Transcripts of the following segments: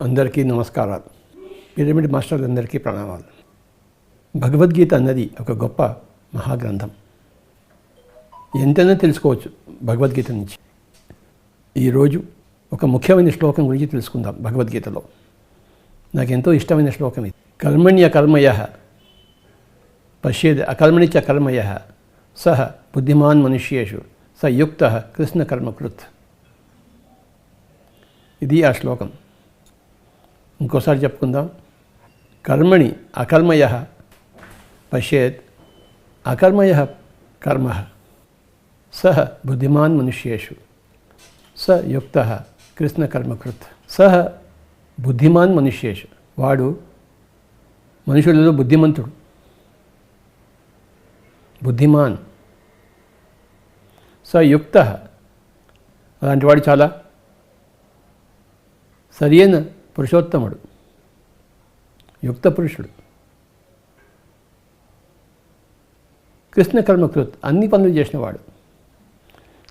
అందరికీ నమస్కారాలు. పిరమిడ్ మాస్టర్లందరికీ ప్రణామాలు. భగవద్గీత అన్నది ఒక గొప్ప మహాగ్రంథం. ఎంతైనా తెలుసుకోవచ్చు భగవద్గీత నుంచి. ఈరోజు ఒక ముఖ్యమైన శ్లోకం గురించి తెలుసుకుందాం. భగవద్గీతలో నాకు ఎంతో ఇష్టమైన శ్లోకం ఇది. కర్మణ్య కర్మయః పశ్యేద్ అకర్మణి చ కర్మయః సహ బుద్ధిమాన్ మనుష్యేషు స యుక్తః కృష్ణ కర్మకృత్. ఇది ఆ శ్లోకం. ఇంకోసారి చెప్పుకుందాం. కర్మణి అకర్మయః పశ్యేత్ అకర్మయః కర్మః సహ బుద్ధిమాన్ మనుష్యేషు స యుక్తః కృష్ణ కర్మకృత్. సహ బుద్ధిమాన్ మనుష్యేషు, వాడు మనుషులలో బుద్ధిమంతుడు. బుద్ధిమాన్. స యుక్తః, అలాంటి వాడు చాలా సరియైన పురుషోత్తముడు, యుక్త పురుషుడు. కృష్ణ కర్మకృత్, అన్ని పనులు చేసినవాడు,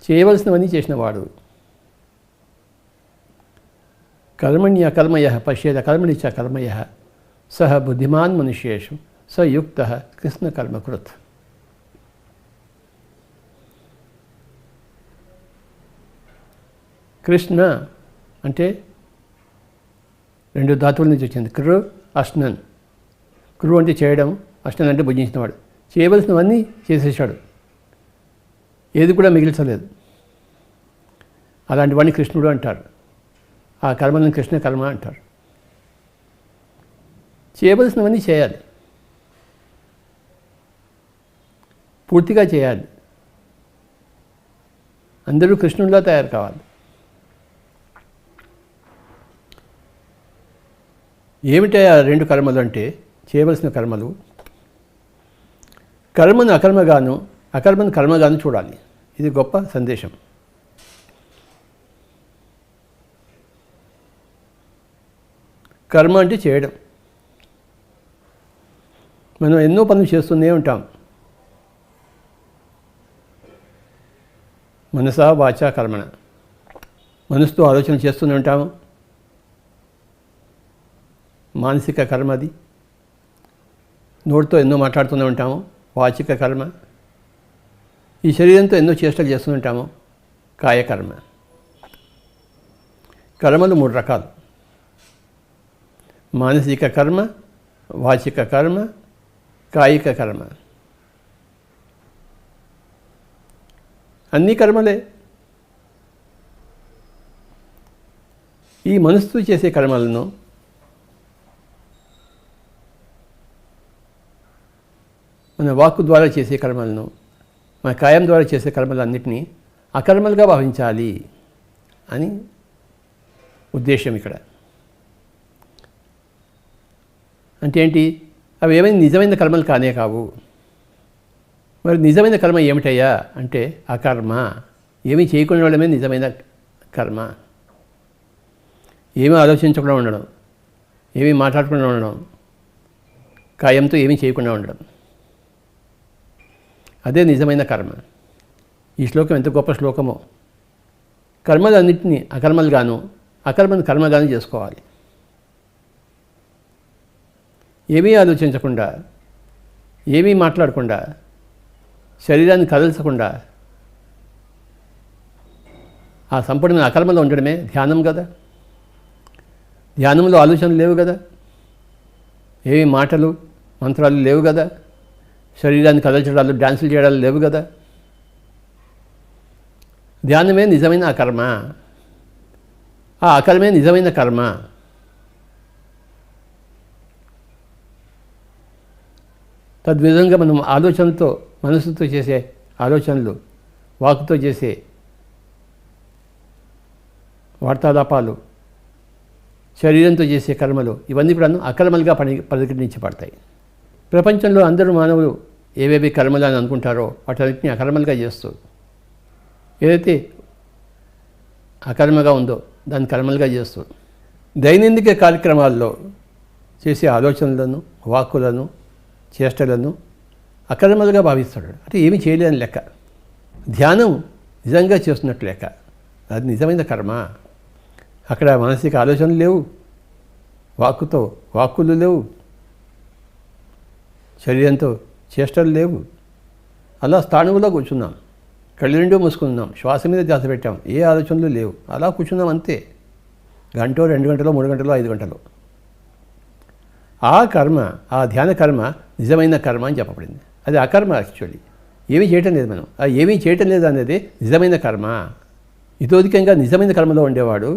చేయవలసినవన్నీ చేసినవాడు. కర్మణ్య కర్మయః పశ్యేద్ అకర్మణి చ కర్మయః సహ బుద్ధిమాన్ మనుష్యేషు స యుక్తః కృష్ణ కర్మకృత్. కృష్ణ అంటే రెండు ధాతువుల నుంచి వచ్చింది. కృ అష్నన్. కృ అంటే చేయడం, అష్నన్ అంటే భుజించినవాడు. చేయవలసినవన్నీ చేసేసాడు, ఏది కూడా మిగిల్చలేదు. అలాంటి వాడిని కృష్ణుడు అంటారు. ఆ కర్మలను కృష్ణ కర్మ అంటారు. చేయవలసినవన్నీ చేయాలి, పూర్తిగా చేయాలి. అందరూ కృష్ణుడిలా తయారు కావాలి. ఏమిటా రెండు కర్మలు అంటే, చేయవలసిన కర్మలు, కర్మను అకర్మగాను అకర్మను కర్మగాను చూడాలి. ఇది గొప్ప సందేశం. కర్మ అంటే చేయడం. మనం ఎన్నో పనులు చేస్తూనే ఉంటాం. మనసా వాచా కర్మణ, మనసుతో ఆలోచన చేస్తూనే ఉంటాము. మానసిక కర్మ అది. నోటితో ఎన్నో మాట్లాడుతూనే ఉంటాము, వాచిక కర్మ. ఈ శరీరంతో ఎన్నో చేష్టలు చేస్తూ ఉంటాము, కాయకర్మ. కర్మలు మూడు రకాలు: మానసిక కర్మ, వాచిక కర్మ, కాయిక కర్మ. అన్ని కర్మలే. ఈ మనసుతో చేసే కర్మలను మన వాక్కు ద్వారా చేసే కర్మలను, మన కాయం ద్వారా చేసే కర్మలన్నింటినీ అకర్మలుగా భావించాలి అని ఉద్దేశం ఇక్కడ. అంటే ఏంటి? అవి ఏమైనా నిజమైన కర్మలు కానే కావు. మరి నిజమైన కర్మ ఏమిటయ్యా అంటే అకర్మ. ఏమీ చేయకుండా ఉండడమే నిజమైన కర్మ. ఏమీ ఆలోచించకుండా ఉండడం, ఏమీ మాట్లాడకుండా ఉండడం, కాయంతో ఏమీ చేయకుండా ఉండడం, అదే నిజమైన కర్మ. ఈ శ్లోకం ఎంత గొప్ప శ్లోకమో. కర్మలన్నింటినీ అకర్మలుగాను అకర్మను కర్మగాను చేసుకోవాలి. ఏమీ ఆలోచించకుండా, ఏమీ మాట్లాడకుండా, శరీరాన్ని కదల్చకుండా ఆ సంపూర్ణ అకర్మలో ఉండడమే ధ్యానం కదా. ధ్యానంలో ఆలోచనలు లేవు కదా, ఏమీ మాటలు మంత్రాలు లేవు కదా, శరీరాన్ని కదల్చడాలు డ్యాన్సులు చేయడాలు లేవు కదా. ధ్యానమే నిజమైన అకర్మ, ఆ అకర్మే నిజమైన కర్మ. తద్విధంగా మనం ఆలోచనతో, మనసుతో చేసే ఆలోచనలు, వాకుతో చేసే వార్తాలాపాలు, శరీరంతో చేసే కర్మలు, ఇవన్నీ కూడా అకర్మలుగా పరిగణించబడతాయి. ప్రపంచంలో అందరూ మానవులు ఏవేవి కర్మలు అని అనుకుంటారో వాటన్నిటిని అకర్మలుగా చేస్తూ, ఏదైతే అకర్మగా ఉందో దాన్ని కర్మలుగా చేస్తూ, దైనందిక కార్యక్రమాల్లో చేసే ఆలోచనలను, వాక్కులను, చేష్టలను అకర్మలుగా భావిస్తాడు. అంటే ఏమీ చేయలేని లెక్క. ధ్యానం నిజంగా చేస్తున్నట్టు లెక్క. అది నిజమైన కర్మ. అక్కడ మానసిక ఆలోచనలు లేవు, వాక్కులు లేవు, శరీరంతో చేష్టలు లేవు. అలా స్థాణువులో కూర్చున్నాం, కళ్ళు రెండూ మూసుకున్నాం, శ్వాస మీద ధ్యాస పెట్టాం, ఏ ఆలోచనలు లేవు, అలా కూర్చున్నాం అంతే. గంటో 2 గంటలో 3 గంటలో 5 గంటలో. ఆ కర్మ, ఆ ధ్యాన కర్మ నిజమైన కర్మ అని చెప్పబడింది. అది అకర్మ. యాక్చువల్లీ ఏమీ చేయటం లేదు మనం. ఆ ఏమీ చేయటం లేదు అనేది నిజమైన కర్మ. ఇతోధికంగా నిజమైన కర్మలో ఉండేవాడు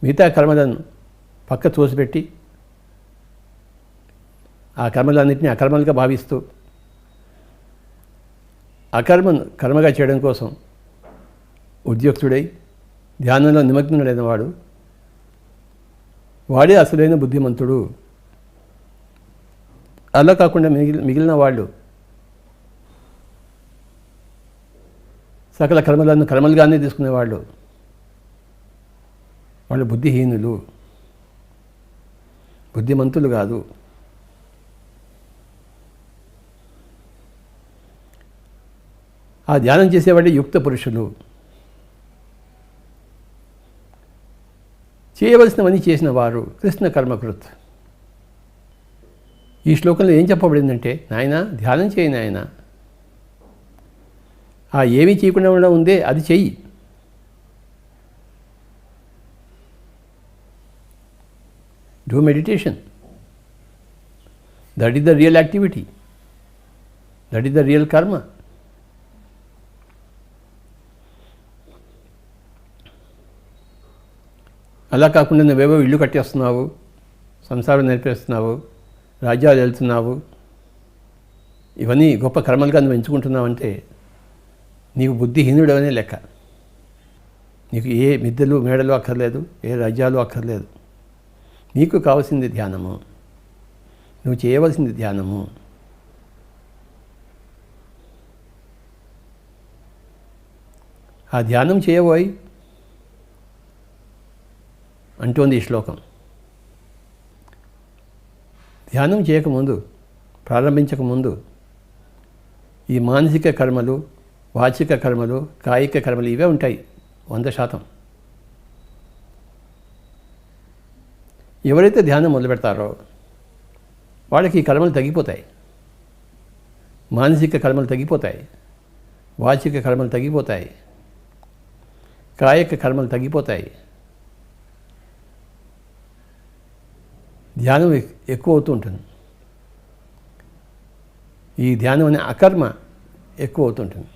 మిగతా కర్మలను పక్క తోసిపెట్టి ఆ కర్మలన్నింటినీ అకర్మలుగా భావిస్తూ అకర్మను కర్మగా చేయడం కోసం ఉద్యుక్తుడై ధ్యానంలో నిమగ్నుడైన వాడే అసలైన బుద్ధిమంతుడు. అలా కాకుండా మిగిలిన వాళ్ళు సకల కర్మలను కర్మలుగానే తీసుకునేవాళ్ళు, వాళ్ళు బుద్ధిహీనులు, బుద్ధిమంతులు కాదు. ఆ ధ్యానం చేసేవాడే యుక్త పురుషులు. చేయవలసినవన్నీ చేసిన వారు కృష్ణ కర్మకృత్. ఈ శ్లోకంలో ఏం చెప్పబడిందంటే, నాయన ధ్యానం చేయి నాయన, ఆ ఏమీ చేయకుండా ఉందే అది చెయ్యి. Do meditation. That is the real activity, that is the real కర్మ. అలా కాకుండా నువ్వేవో ఇల్లు కట్టేస్తున్నావు, సంసారం నేర్పేస్తున్నావు, రాజ్యాలు వెళ్తున్నావు, ఇవన్నీ గొప్ప కర్మలుగా నువ్వు ఎంచుకుంటున్నావంటే నీకు బుద్ధిహీనుడు అనే లెక్క. నీకు ఏ మిద్దెలు మేడలు అక్కర్లేదు, ఏ రాజ్యాలు అక్కర్లేదు. నీకు కావాల్సింది ధ్యానము, నువ్వు చేయవలసింది ధ్యానము. ఆ ధ్యానం చేయబోయి అంటోంది ఈ శ్లోకం. ధ్యానం చేయకముందు, ప్రారంభించకముందు ఈ మానసిక కర్మలు, వాచిక కర్మలు, కాయిక కర్మలు ఇవే ఉంటాయి 100%. ఎవరైతే ధ్యానం మొదలు పెడతారో వాళ్ళకి ఈ కర్మలు తగ్గిపోతాయి. మానసిక కర్మలు తగ్గిపోతాయి, వాచిక కర్మలు తగ్గిపోతాయి, కాయిక కర్మలు తగ్గిపోతాయి. ధ్యానం ఎక్కువ అవుతూ ఉంటుంది. ఈ ధ్యానం అనే అకర్మ ఎక్కువ అవుతుంటుంది.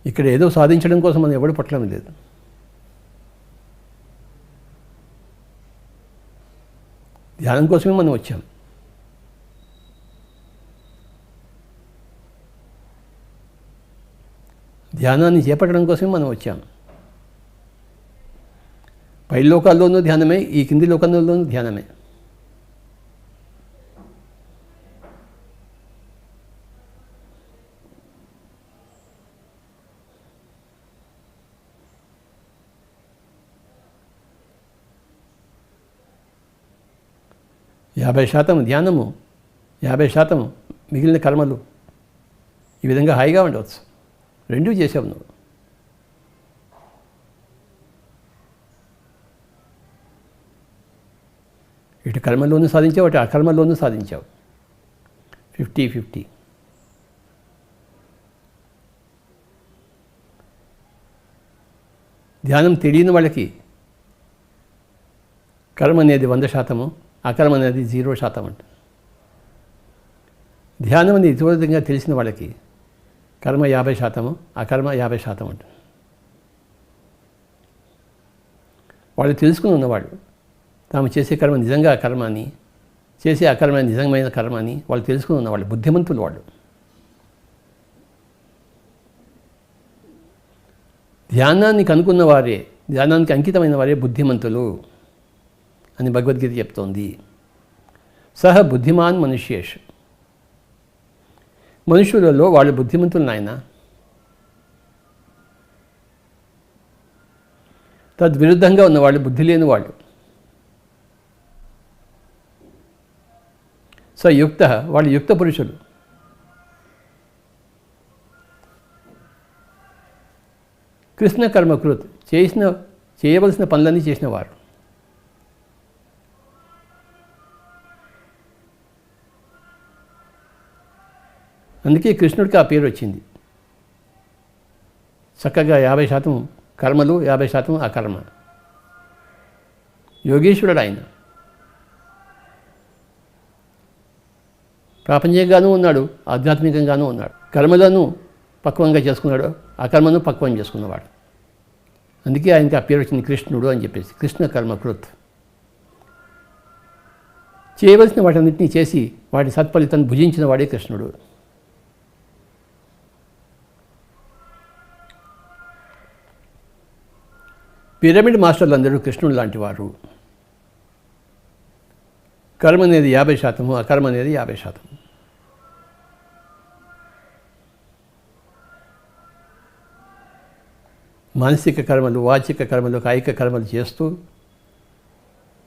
ఇక్కడ ఏదో సాధించడం కోసం మనం ఎవడు పట్టడం లేదు. ధ్యానం కోసమే మనం వచ్చాం. ధ్యానాన్ని చేపట్టడం కోసమే మనం వచ్చాం. పై లోకాల్లోనూ ధ్యానమే, ఈ కింది లోకంలోనూ ధ్యానమే. యాభై శాతం ధ్యానము, 50% మిగిలిన కర్మలు. ఈ విధంగా హాయిగా ఉండవచ్చు. రెండూ చేసావు నువ్వు. ఇటు కర్మల్లోనూ సాధించావు, అటు అకర్మల్లోనూ సాధించావు. 50-50. ధ్యానం తెలియని వాళ్ళకి కర్మ అనేది 100%, అకర్మ అనేది 0% అంట. ధ్యానం అనేది ఇతరుతంగా తెలిసిన వాళ్ళకి కర్మ 50%, అకర్మ 50% అంట. వాళ్ళు తెలుసుకుని ఉన్నవాళ్ళు తాము చేసే కర్మ నిజంగా కర్మ అని, చేసే అకర్మ నిజమైన కర్మ అని వాళ్ళు తెలుసుకుని ఉన్నవాళ్ళు బుద్ధిమంతులు. వాళ్ళు ధ్యానాన్ని కనుక్కున్న వారే, ధ్యానానికి అంకితమైన వారే బుద్ధిమంతులు అని భగవద్గీత చెప్తోంది. సహ బుద్ధిమాన్ మనుష్యేషు. మనుషులలో వాళ్ళు బుద్ధిమంతులు నాయన. తద్విరుద్ధంగా ఉన్నవాళ్ళు బుద్ధి లేని వాళ్ళు. యుక్త, వాళ్ళు యుక్త పురుషులు. కృష్ణ కర్మకృత్, చేయవలసిన పనులన్నీ చేసినవారు. అందుకే కృష్ణుడికి ఆ పేరు వచ్చింది. చక్కగా 50% కర్మలు, 50% అకర్మ. యోగేశ్వరుడు ఆయన. ప్రాపంచికంగానూ ఉన్నాడు, ఆధ్యాత్మికంగానూ ఉన్నాడు. కర్మలను పక్వంగా చేసుకున్నాడు, అకర్మను పక్వం చేసుకున్నవాడు. అందుకే ఆయనకి ఆ పేరు వచ్చింది కృష్ణుడు అని చెప్పేసి. కృష్ణ కర్మకృత్. చేయవలసిన వాటన్నింటినీ చేసి వాటి సత్ఫలితాన్ని భుజించిన వాడే కృష్ణుడు. పిరమిడ్ మాస్టర్లు అందరూ కృష్ణుడు లాంటి వారు. కర్మ అనేది 50%, అకర్మ అనేది 50%. మానసిక కర్మలు, వాచిక కర్మలు, కాయిక కర్మలు చేస్తూ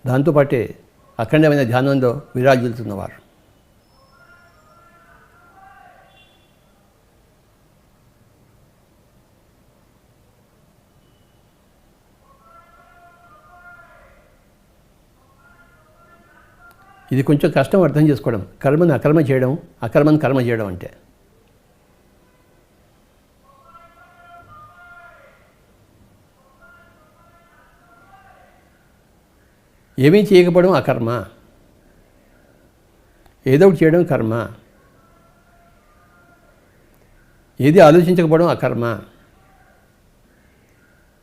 దాంతోపాటే అఖండమైన ధ్యానంలో విరాజిల్లుతున్నవారు. ఇది కొంచెం కష్టం అర్థం చేసుకోవడం. కర్మను అకర్మ చేయడం, అకర్మను కర్మ చేయడం అంటే. ఏమీ చేయకపోవడం అకర్మ, ఏదో ఒకటి చేయడం కర్మ. ఏది ఆలోచించకపోవడం అకర్మ,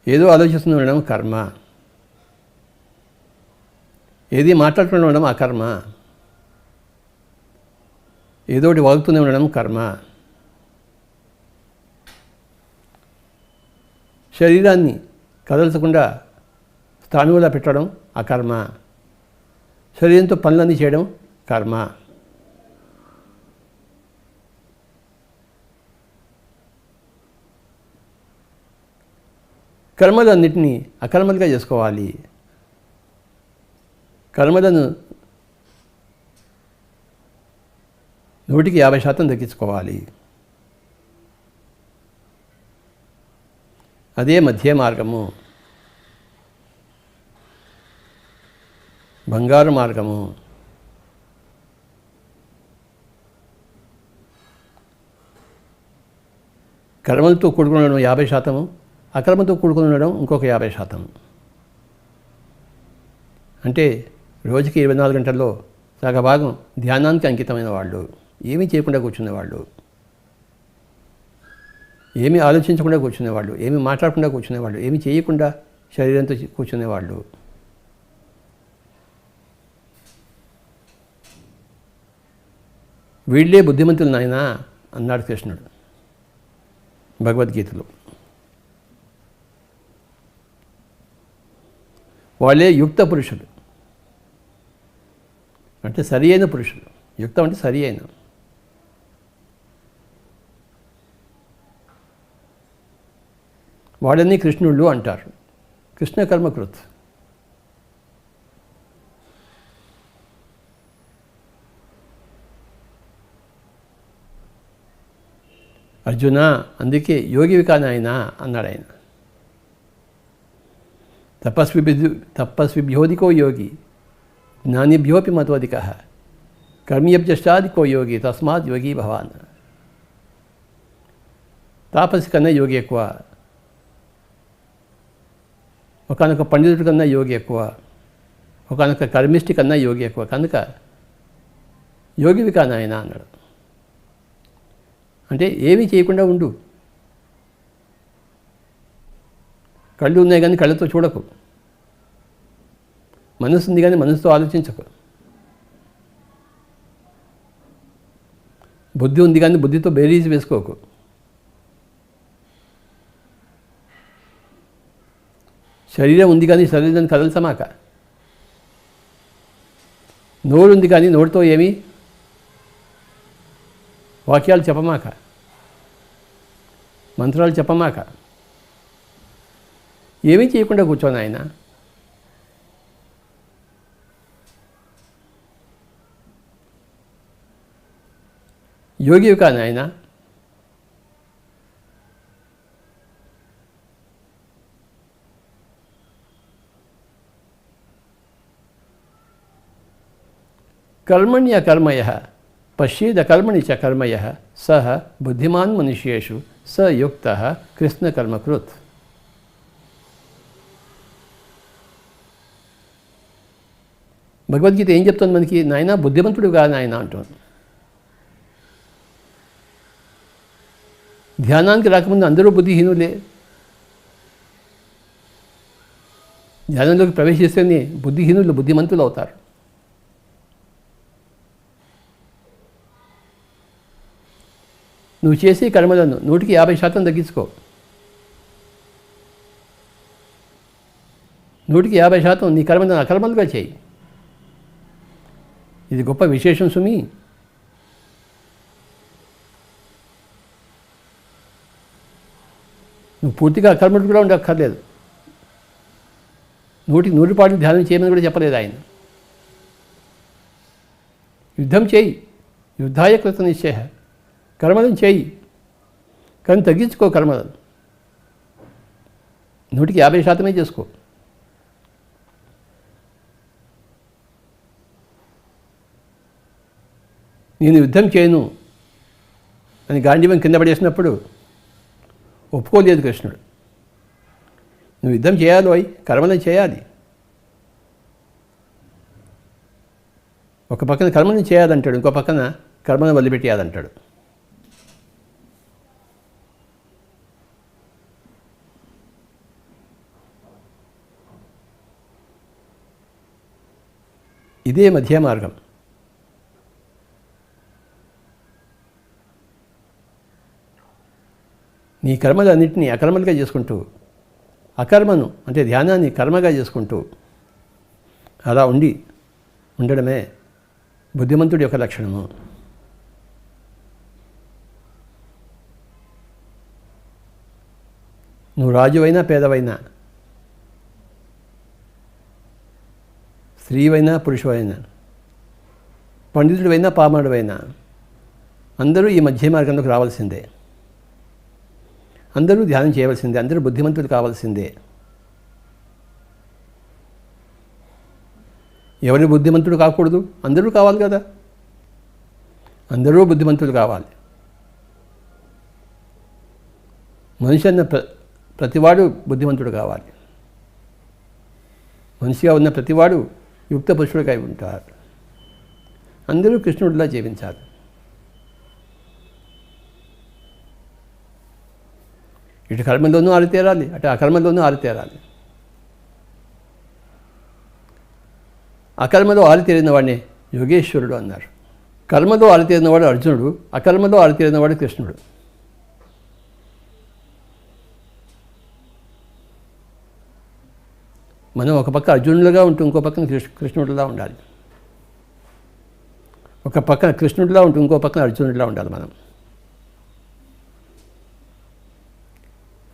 ఏదో ఆలోచిస్తూ ఉండడం కర్మ. ఏది మాట్లాడుతూనే ఉండడం అకర్మ, ఏదో ఒకటి వాగుతూనే ఉండడం కర్మ. శరీరాన్ని కదల్చకుండా స్థాణువులా పెట్టడం అకర్మ. శరీరంతో పనులన్నీ చేయడం కర్మ. కర్మలన్నింటినీ అకర్మలుగా చేసుకోవాలి. కర్మలను 100% దక్కించుకోవాలి. అదే మధ్య మార్గము, బంగారు మార్గము. కర్మలతో కూడుకుని ఉండడం 50%, అకర్మతో కూడుకుని ఉండడం ఇంకొక 50%. అంటే రోజుకి 24 గంటల్లో సగభాగం ధ్యానానికి అంకితమైన వాళ్ళు, ఏమీ చేయకుండా కూర్చునేవాళ్ళు, ఏమీ ఆలోచించకుండా కూర్చునేవాళ్ళు, ఏమీ మాట్లాడకుండా కూర్చునేవాళ్ళు, ఏమీ చేయకుండా శరీరంతో కూర్చునేవాళ్ళు. వీళ్ళే బుద్ధిమంతులు నాయనా అన్నాడు కృష్ణుడు భగవద్గీతలో. వాళ్ళే యుక్త పురుషులు, అంటే సరి అయిన పురుషులు. యుక్తం అంటే సరి అయిన. వాళ్ళని కృష్ణుళ్ళు అంటారు. కృష్ణ కర్మకృత్. అర్జున, అందుకే యోగివి కానాయన అన్నాడు ఆయన. తపస్విభ్యోధికో యోగి, జ్ఞానిభ్యోపి మతోధిక, కర్మ్యభ్యష్టాధికో యోగి, తస్మాత్ యోగి భవాన్. తాపసి కన్నా యోగి ఎక్కువ, ఒకనొక పండితుడి కన్నా యోగి ఎక్కువ, ఒకనొక కర్మిష్టి కన్నా యోగి ఎక్కువ. కనుక యోగివి కానాయన అన్నాడు. అంటే ఏమీ చేయకుండా ఉండు. కళ్ళు ఉన్నాయి కానీ కళ్ళతో చూడకు. మనసు ఉంది కానీ మనసుతో ఆలోచించకు. బుద్ధి ఉంది కానీ బుద్ధితో బేరీజ్ వేసుకోకు. శరీరం ఉంది కానీ శరీరాన్ని కదల్చమాక. నోరు ఉంది కానీ నోటితో ఏమీ వాక్యాలు చెప్పమాక, మంత్రాలు చెప్పమాక. ఏమీ చేయకుండా కూర్చోను ఆయన. యోగివి కాని ఆయన కర్మణ్యకర్మయ పశ్యేదకర్మణి చ కర్మయ సహ బుద్ధిమాన్ మనుష్యేషు స యుక్త కృష్ణకర్మకృత్. భగవద్గీత ఏం చెప్తుంది మనకి? నాయన బుద్ధిమంతుడు కాదు నాయన అంటుంది. ధ్యానానికి రాకముందు అందరూ బుద్ధిహీనులే. ధ్యానంలోకి ప్రవేశిస్తేనే బుద్ధిహీనులు బుద్ధిమంతులు అవుతారు. నువ్వు చేసే కర్మలను 150% తగ్గించుకో. 150% నీ కర్మలను అకర్మలుగా చేయి. ఇది గొప్ప విశేషం సుమి. నువ్వు పూర్తిగా అకర్మలు కూడా ఉండక్కర్లేదు. 100% ధ్యానం చేయమని కూడా చెప్పలేదు ఆయన. యుద్ధం చేయి, యుద్ధాయ కృత నిశ్చయ. కర్మలను చేయి, కానీ తగ్గించుకో కర్మలను. 150% చేసుకో. నేను యుద్ధం చేయను అని గాంధీవం కింద పడేసినప్పుడు ఒప్పుకోలేదు కృష్ణుడు. నువ్వు యుద్ధం చేయాలి, అయి కర్మలను చేయాలి. ఒక పక్కన కర్మలను చేయాలంటాడు, ఇంకో పక్కన కర్మను వదిలిపెట్టేయాలంటాడు. ఇదే మధ్య మార్గం. నీ కర్మలన్నింటినీ అకర్మలుగా చేసుకుంటూ, అకర్మను అంటే ధ్యానాన్ని కర్మగా చేసుకుంటూ అలా ఉండడమే బుద్ధిమంతుడి యొక్క లక్షణము. నువ్వు రాజువైనా పేదవైనా, స్త్రీవైనా పురుషువైనా, పండితుడివైనా పామరుడైనా అందరూ ఈ మధ్య మార్గంలోకి రావాల్సిందే. అందరూ ధ్యానం చేయవలసిందే. అందరూ బుద్ధిమంతులు కావాల్సిందే. ఎవరి బుద్ధిమంతుడు కాకూడదు? అందరూ కావాలి కదా. అందరూ బుద్ధిమంతులు కావాలి. మనిషి అన్న ప్రతివాడు బుద్ధిమంతుడు కావాలి. మనిషిగా ఉన్న ప్రతివాడు యుక్త పురుషుడిగా ఉంటారు. అందరూ కృష్ణుడిలా జీవించాలి. ఇటు కర్మలోనూ ఆరితేరాలి, అటు అకర్మలోనూ ఆరితేరాలి. అకర్మలో ఆరితేరిన వాడిని యోగేశ్వరుడు అన్నారు. కర్మలో ఆరితేరినవాడు అర్జునుడు, అకర్మలో ఆరితేరినవాడు కృష్ణుడు. మనం ఒక పక్క అర్జునుడిగా ఉంటూ ఇంకో పక్కన కృష్ణుడిలా ఉండాలి. ఒక పక్కన కృష్ణుడిలా ఉంటూ ఇంకో పక్కన అర్జునుడిలా ఉండాలి మనం.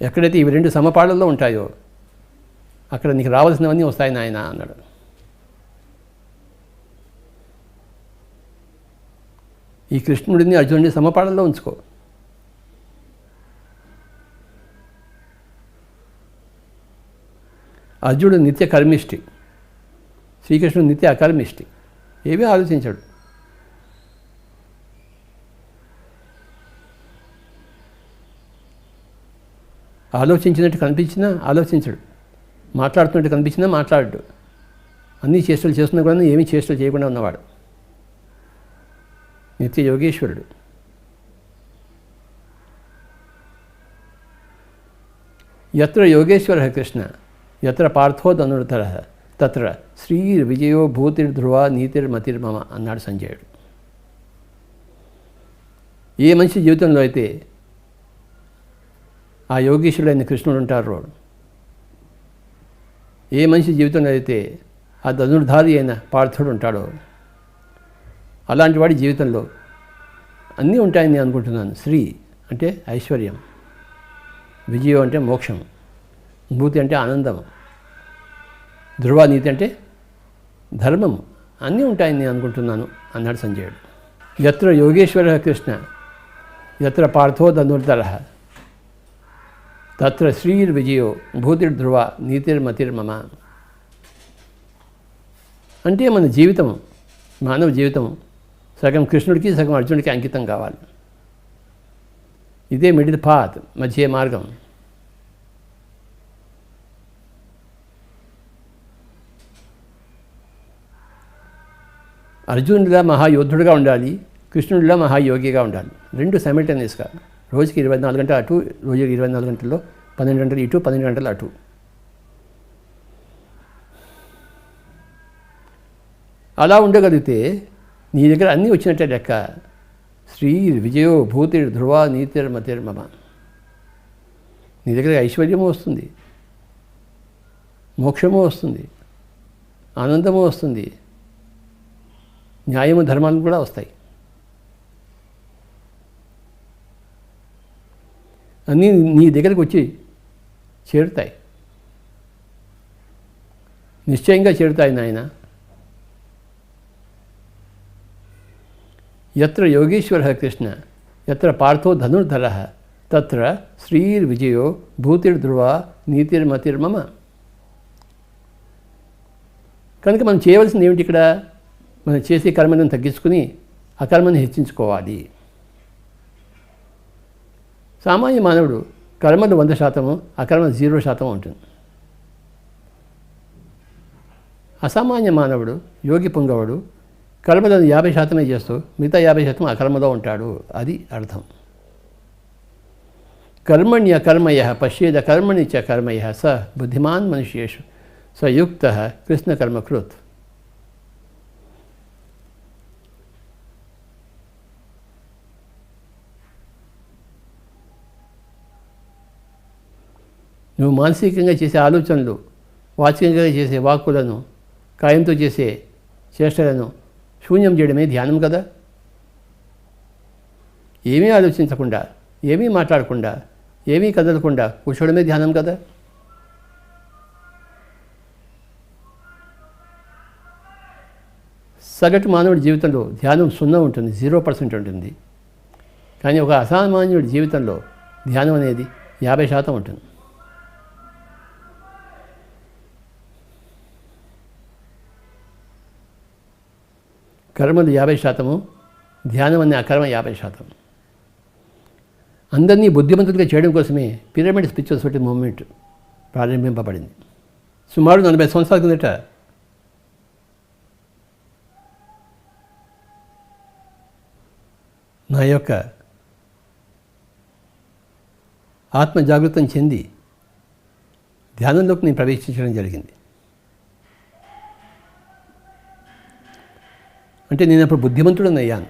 ఎక్కడైతే ఇవి రెండు సమపాళ్ళల్లో ఉంటాయో అక్కడ నీకు రావాల్సినవన్నీ వస్తాయి నాయన అన్నాడు. ఈ కృష్ణుడిని అర్జునుడిని సమపాళ్ళల్లో ఉంచుకో. అర్జునుడు నిత్య కర్మిష్టి, శ్రీకృష్ణుడు నిత్య అకర్మిష్టి. ఏమీ ఆలోచించాడు. ఆలోచించినట్టు కనిపించినా ఆలోచించడు, మాట్లాడుతున్నట్టు కనిపించినా మాట్లాడు. అన్ని చేష్టలు చేస్తున్నా కూడా ఏమీ చేష్టలు చేయకుండా ఉన్నవాడు నిత్య యోగేశ్వరుడు. యత్ర యోగేశ్వర కృష్ణ యత్ర పార్థో ధనుర్ధర తత్ర శ్రీ విజయో భూతిర్ధ్రువ నీతిర్మతిర్మమ అన్నాడు సంజయుడు. ఏ మనిషి జీవితంలో అయితే ఆ యోగేశ్వరుడైన కృష్ణుడు ఉంటారు, ఏ మనిషి జీవితంలో అయితే ఆ ధనుర్ధారి అయిన పార్థుడు ఉంటాడో అలాంటి వాడి జీవితంలో అన్నీ ఉంటాయని నేను అనుకుంటున్నాను. శ్రీ అంటే ఐశ్వర్యం, విజయం అంటే మోక్షం, భూతి అంటే ఆనందం, ధ్రువ నీతి అంటే ధర్మం, అన్నీ ఉంటాయని నేను అనుకుంటున్నాను అన్నాడు సంజయుడు. యత్ర యోగేశ్వర కృష్ణ యత్ర పార్థో ధనుర్ధరః తత్ర శ్రీర్విజయో భూతిర్ధ్రువ నీతిర్మతిర్మమ. అంటే మన జీవితం, మానవ జీవితం సగం కృష్ణుడికి సగం అర్జునుడికి అంకితం కావాలి. ఇదే మిడిల్ పాత్, మధ్య మార్గం. అర్జునుడిలా మహాయోధుడిగా ఉండాలి, కృష్ణుడిలా మహాయోగిగా ఉండాలి. రెండు సైమల్టేనియస్గా. రోజుకి 24 గంటలు అటు, రోజుకి 24 గంటల్లో 12 గంటలు ఇటు, 12 గంటలు అటు. అలా ఉండగలిగితే నీ దగ్గర అన్నీ వచ్చినట్టే లెక్క. శ్రీ విజయో భూతిర్ ధ్రువ నీతిర్మతిర్మమ. నీ దగ్గర ఐశ్వర్యము వస్తుంది, మోక్షము వస్తుంది, ఆనందము వస్తుంది, న్యాయము ధర్మాలు కూడా వస్తాయి. అన్నీ నీ దగ్గరకు వచ్చి చేరుతాయి, నిశ్చయంగా చేరుతాయి నాయన. యత్ర యోగేశ్వరః కృష్ణ యత్ర పార్థో ధనుర్ధరః తత్ర శ్రీర్విజయో భూతిర్ధ్రువ నీతిర్మతిర్మమ. కనుక మనం చేయవలసింది ఏమిటి? ఇక్కడ మనం చేసే కర్మలను తగ్గించుకుని అకర్మను హెచ్చించుకోవాలి. సామాన్య మానవుడు కర్మలు 100%, అకర్మ 0% ఉంటుంది. అసామాన్య మానవుడు, యోగి పుంగవుడు కర్మలను 50% చేస్తూ మిగతా 50% అకర్మలో ఉంటాడు. అది అర్థం. కర్మణ్యకర్మయః పశ్యేద కర్మణి చ కర్మయః స బుద్ధిమాన్ మనుష్యేషు స యుక్తః కృష్ణకర్మకృత్. నువ్వు మానసికంగా చేసే ఆలోచనలు, వాచికంగా చేసే వాక్కులను, కాయంతో చేసే చేష్టలను శూన్యం చేయడమే ధ్యానం కదా. ఏమీ ఆలోచించకుండా, ఏమీ మాట్లాడకుండా, ఏమీ కదలకుండా కూర్చోవడమే ధ్యానం కదా. సగటు మానవుడి జీవితంలో ధ్యానం 0 ఉంటుంది, 0% ఉంటుంది. కానీ ఒక అసామాన్యుడి జీవితంలో ధ్యానం అనేది 50% ఉంటుంది. కర్మలు 50%, ధ్యానం అనే అకర్మ 50%. అందరినీ బుద్ధిమంతులుగా చేయడం కోసమే పిరమిడ్ స్పిరిచువల్ సొసైటీ మూవ్మెంట్ ప్రారంభింపబడింది. సుమారు 40 సంవత్సరాల కిందట నా యొక్క ఆత్మ జాగృతం చెంది ధ్యానంలోకి నేను ప్రవేశించడం జరిగింది. అంటే నేను అప్పుడు బుద్ధిమంతుడని అయ్యాను.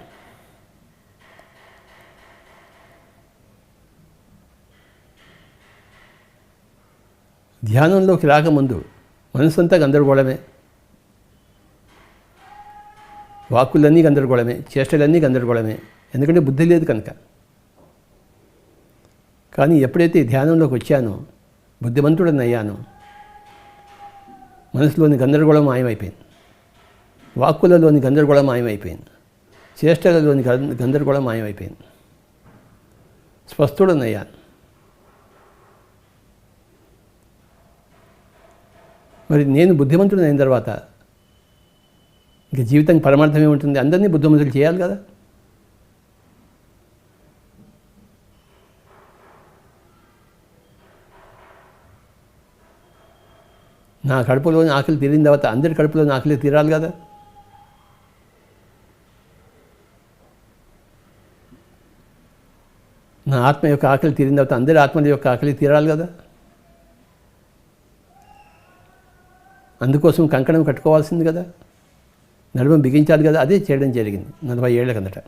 ధ్యానంలోకి రాకముందు మనసంతా గందరగోళమే, వాక్కులన్నీ గందరగోళమే, చేష్టలన్నీ గందరగోళమే. ఎందుకంటే బుద్ధి లేదు కనుక. కానీ ఎప్పుడైతే ధ్యానంలోకి వచ్చానో, బుద్ధిమంతుడని అయ్యానో, మనసులోని గందరగోళం మాయమైపోయింది, వాక్కులలోని గందరగోళం మాయమైపోయింది, చేష్టలలోని గందరగోళం మాయమైపోయింది. స్వస్థుడని అయ్యాను. మరి నేను బుద్ధిమంతుడు అయిన తర్వాత ఇంక జీవితానికి పరమార్థం ఏముంటుంది? అందరినీ బుద్ధిమంతులు చేయాలి కదా. నా కడుపులోని ఆకలి తీరిన తర్వాత అందరి కడుపులోని ఆకలి తీరాలి కదా. నా ఆత్మ యొక్క ఆకలి తీరిన తర్వాత అందరి ఆత్మల యొక్క ఆకలి తీరాలి కదా. అందుకోసం కంకణం కట్టుకోవాల్సింది కదా, నడుము బిగించాలి కదా. అదే చేయడం జరిగింది 40 ఏళ్ల కిందట.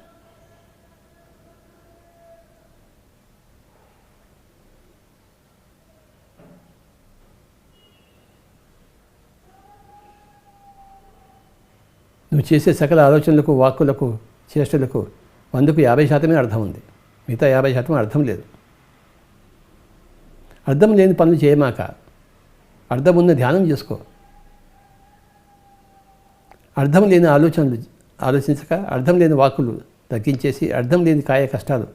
నువ్వు చేసే సకల ఆలోచనలకు, వాక్కులకు, చేష్టలకు 100కు 50% అర్థం ఉంది, మిగతా 50% అర్థం లేదు. అర్థం లేని పనులు చేయమాక, అర్థం ఉన్న ధ్యానం చేసుకో. అర్థం లేని ఆలోచనలు ఆలోచించక, అర్థం లేని వాక్కులు తగ్గించేసి, అర్థం లేని కాయ కష్టాలు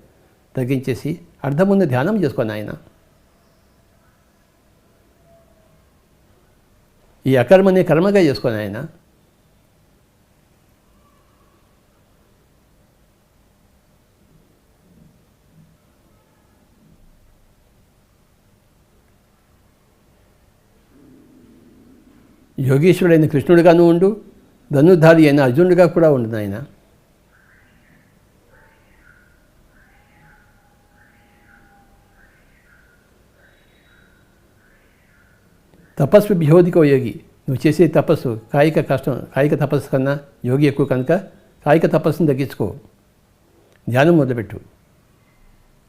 తగ్గించేసి అర్ధమున్న ధ్యానం చేసుకొని ఆయన. ఈ అకర్మని కర్మగా చేసుకొని ఆయన. యోగేశ్వరుడైన కృష్ణుడిగాను ఉండు, ధనుర్ధారి అయిన అర్జునుడిగా కూడా ఉండు ఆయన. తపస్సు భ్యోధికో యోగి. నువ్వు చేసే తపస్సు కాయిక తపస్సు కన్నా యోగి ఎక్కువ కనుక కాయిక తపస్సును తగ్గించుకో, ధ్యానం మొదలుపెట్టు.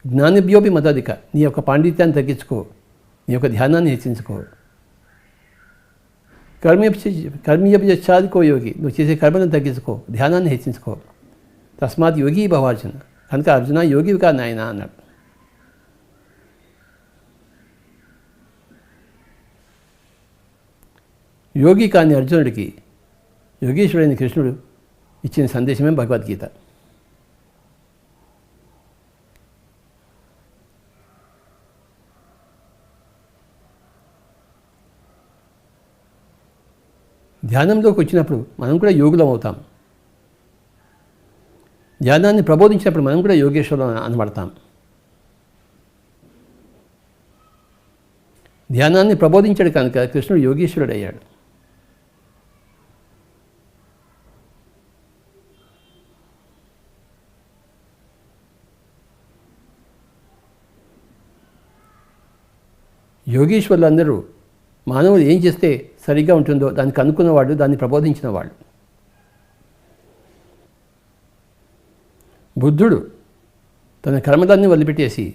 జ్ఞానభ్యోపి మతాధిక. నీ యొక్క పాండిత్యాన్ని తగ్గించుకో, నీ యొక్క ధ్యానాన్ని హెచ్చించుకో. కర్మయచాదికో యోగి. నువ్వు చేసే కర్మలను తగ్గించుకో, ధ్యానాన్ని హెచ్చించుకో. తస్మాత్ యోగి భవ అర్జున. కనుక అర్జున యోగివి కా నాయన అన్నాడు. యోగి కాని అర్జునుడికి యోగేశ్వరుడైన కృష్ణుడు ఇచ్చిన సందేశమే భగవద్గీత. ధ్యానంలోకి వచ్చినప్పుడు మనం కూడా యోగులం అవుతాం. ధ్యానాన్ని ప్రబోధించినప్పుడు మనం కూడా యోగేశ్వరులం అనబడతాం. ధ్యానాన్ని ప్రబోధించాడు కనుక కృష్ణుడు యోగేశ్వరుడు అయ్యాడు. యోగేశ్వరులందరూ మానవులు ఏం చేస్తే సరిగ్గా ఉంటుందో దానికి అనుకున్నవాడు, దాన్ని ప్రబోధించిన వాడు. బుద్ధుడు తన కర్మదాన్ని వదిలిపెట్టేసి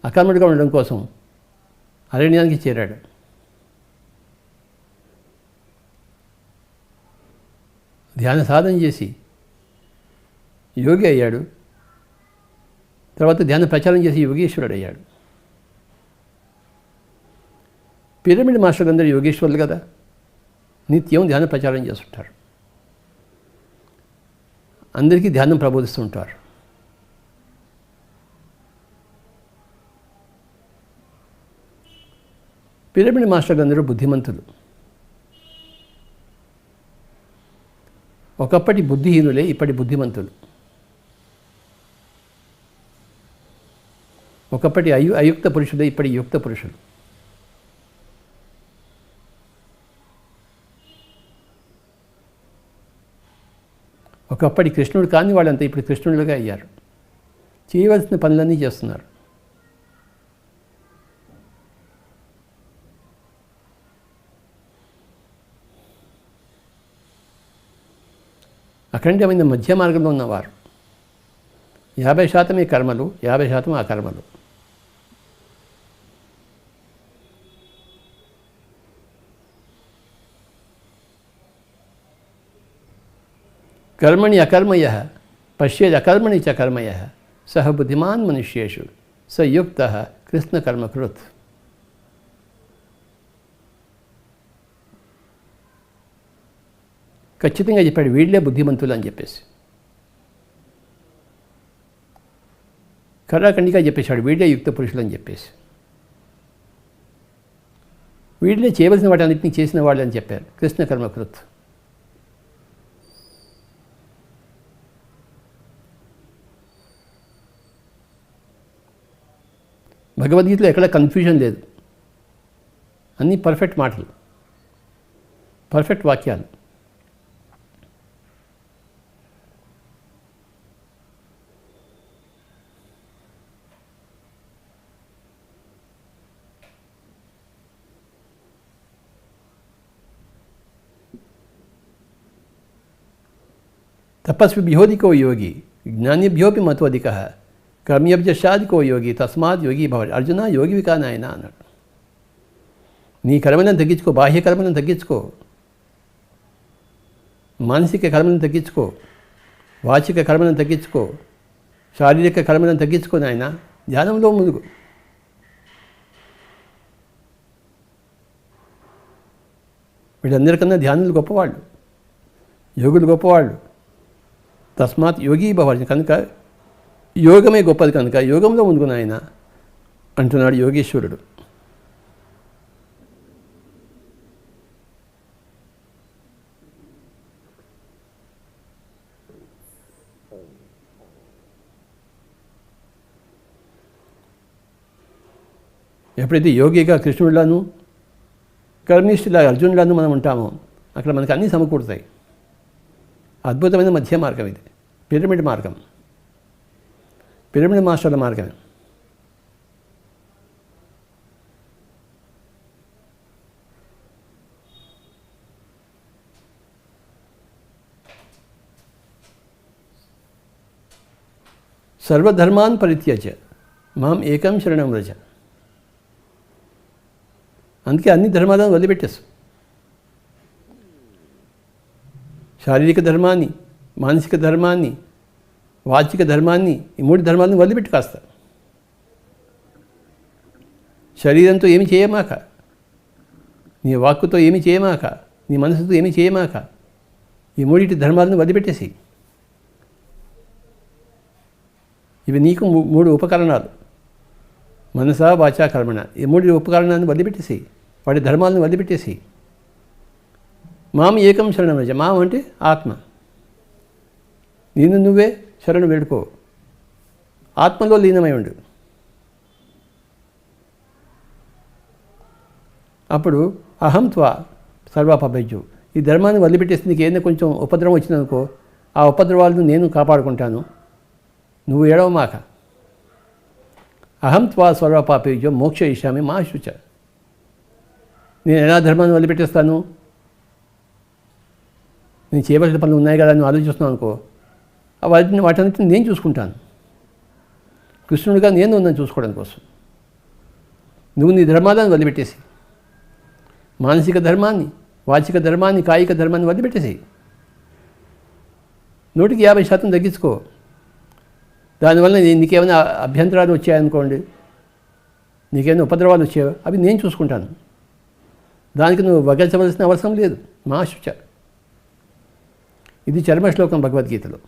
అకర్మడుగా ఉండడం కోసం అరణ్యానికి చేరాడు. ధ్యాన సాధన చేసి యోగి అయ్యాడు. తర్వాత ధ్యాన ప్రచారం చేసి యోగేశ్వరుడు అయ్యాడు. పిరమిడ్ మాస్టర్లు అందరూ యోగేశ్వరులు కదా, నిత్యం ధ్యాన ప్రచారం చేస్తుంటారు, అందరికీ ధ్యానం ప్రబోధిస్తుంటారు. పిరమిడ్ మాస్టర్లు అందరూ బుద్ధిమంతులు. ఒకప్పటి బుద్ధిహీనులే ఇప్పటి బుద్ధిమంతులు. ఒకప్పటి అయుక్త పురుషులే ఇప్పటి యుక్త పురుషులు. ఒకప్పటి కృష్ణుడు కాని వాళ్ళంతా ఇప్పుడు కృష్ణుడుగా అయ్యారు. చేయవలసిన పనులన్నీ చేస్తున్నారు. అఖండమైన మధ్య మార్గంలో ఉన్నవారు 50% కర్మలు, 50% అకర్మలు. కర్మణి అకర్మయ పశ్యేద్ అకర్మణి చ కర్మయ సహ బుద్ధిమాన్ మనుష్యేషు స యుక్త కృష్ణ కర్మకృత్. ఖచ్చితంగా చెప్పాడు, వీళ్ళే బుద్ధిమంతులు అని చెప్పేసి. కరాఖండిగా చెప్పేశాడు, వీళ్ళే యుక్త పురుషులు అని చెప్పేసి. వీళ్ళే చేయవలసిన వాటి అన్నింటినీ చేసిన వాళ్ళు అని చెప్పారు, కృష్ణ కర్మకృత్. భగవద్గీతలో ఎక్కడ కన్ఫ్యూజన్ లేదు, అన్నీ పర్ఫెక్ట్ మాటలు, పర్ఫెక్ట్ వాక్యాలు. తపస్విభ్యోధికో యోగి జ్ఞానిభ్యోపి మతోధిక కర్మ్యభ్యశాదికో యోగి తస్మాత్ యోగి భవ. అర్జున యోగివి కా నాయన అన్నాడు. నీ కర్మలను తగ్గించుకో, బాహ్య కర్మలను తగ్గించుకో, మానసిక కర్మలను తగ్గించుకో, వాచిక కర్మలను తగ్గించుకో, శారీరక కర్మలను తగ్గించుకో నాయన. ధ్యానంలో ముందుకు. వీళ్ళందరికన్నా ధ్యానులు గొప్పవాళ్ళు, యోగులు గొప్పవాళ్ళు. తస్మాత్ యోగి భవ. కనుక యోగమే గొప్పది కనుక యోగంలో ముందుకున్న ఆయన అంటున్నాడు యోగేశ్వరుడు. ఎప్పుడైతే యోగిగా కృష్ణుడిలాను కర్మిష్ఠులా అర్జునుడిలాను మనం ఉంటామో అక్కడ మనకు అన్నీ సమకూడతాయి. అద్భుతమైన మధ్య మార్గం ఇది, పిరమిడ్ మార్గం, పిరమిడ్ మాస్టర్ల మార్గం. సర్వధర్మాన్ పరిత్యజ్య మాం ఏకం శరణం వ్రజ. అందుకే అన్ని ధర్మాలను వదిలిపెట్టేసు. శారీరక ధర్మాన్ని, మానసిక ధర్మాన్ని, వాచిక ధర్మాన్ని, ఈ 3 ధర్మాలను వదిలిపెట్టి కాస్త. శరీరంతో ఏమి చేయమాక, నీ వాక్కుతో ఏమి చేయమాక, నీ మనసుతో ఏమి చేయమాక, ఈ 3 ధర్మాలను వదిలిపెట్టేసి. ఇవి నీకు 3 ఉపకరణాలు, మనస వాచ కర్మణ. ఈ 3 ఉపకరణాలను వదిలిపెట్టేసి, వాటి ధర్మాలను వదిలిపెట్టేసి. మాం ఏకం శరణం వ్రజ. మాం అంటే ఆత్మ. నిన్ను నువ్వే శరణు వేడుకో, ఆత్మలో లీనమై ఉండు. అప్పుడు అహం త్వా సర్వపాపభ్యో. ఈ ధర్మాన్ని వదిలిపెట్టేసి నీకు ఏదైనా కొంచెం ఉపద్రవం వచ్చిందనుకో, ఆ ఉపద్రవాలను నేను కాపాడుకుంటాను, నువ్వు ఏడవమాక. అహం త్వా సర్వపాపభ్యో మోక్షయిష్యామి మా శుచ. నేను ఎలా ధర్మాన్ని వదిలిపెట్టేస్తాను? నేను చేయవలసిన పనులు ఉన్నాయి కదా నువ్వు ఆలోచిస్తున్నావు అనుకో, వాటన్నిటిని నేను చూసుకుంటాను. కృష్ణుడిగా నేను ఉన్నాను చూసుకోవడం కోసం. నువ్వు నీ ధర్మాలను వదిలిపెట్టేసి, మానసిక ధర్మాన్ని, వాచిక ధర్మాన్ని, కాయిక ధర్మాన్ని వదిలిపెట్టేసి 150% తగ్గించుకో. దానివల్ల నీకేమైనా అభ్యంతరాలు వచ్చాయనుకోండి, నీకేమైనా ఉపద్రవాలు వచ్చాయో అవి నేను చూసుకుంటాను. దానికి నువ్వు వగల్చవలసిన అవసరం లేదు. మా శుచ. ఇది చర్మశ్లోకం భగవద్గీతలో.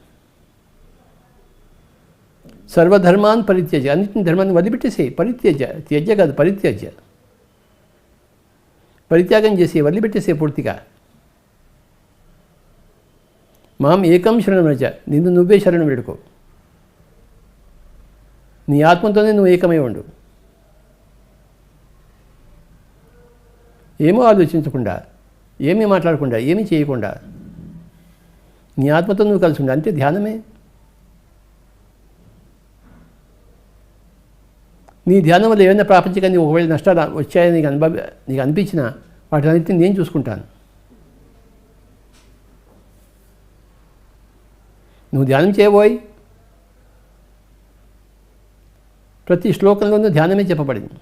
సర్వధర్మాన్ పరిత్యజ్య. అన్నింటిని ధర్మాన్ని వదిలిపెట్టేసేయి. పరిత్యజ్య, త్యజ్య కాదు, పరిత్యజ్య. పరిత్యాగం చేసి వదిలిపెట్టేసే పూర్తిగా. మాం ఏకం శరణం వ్రజ. నిన్ను నువ్వే శరణం వేడుకో. నీ ఆత్మతోనే నువ్వు ఏకమై ఉండు. ఏమో ఆలోచించకుండా, ఏమీ మాట్లాడకుండా, ఏమీ చేయకుండా నీ ఆత్మతో నువ్వు కలిసి ఉండు. అంటే ధ్యానమే. నీ ధ్యానం వల్ల ఏమైనా ప్రాపంచికంగా ఒకవేళ నష్టాలు వచ్చాయని నీకు అనిపించినా వాటన్నిటిని నేను చూసుకుంటాను. నువ్వు ధ్యానం చేయబోయి ప్రతి శ్లోకంలోనూ ధ్యానమే చెప్పబడింది.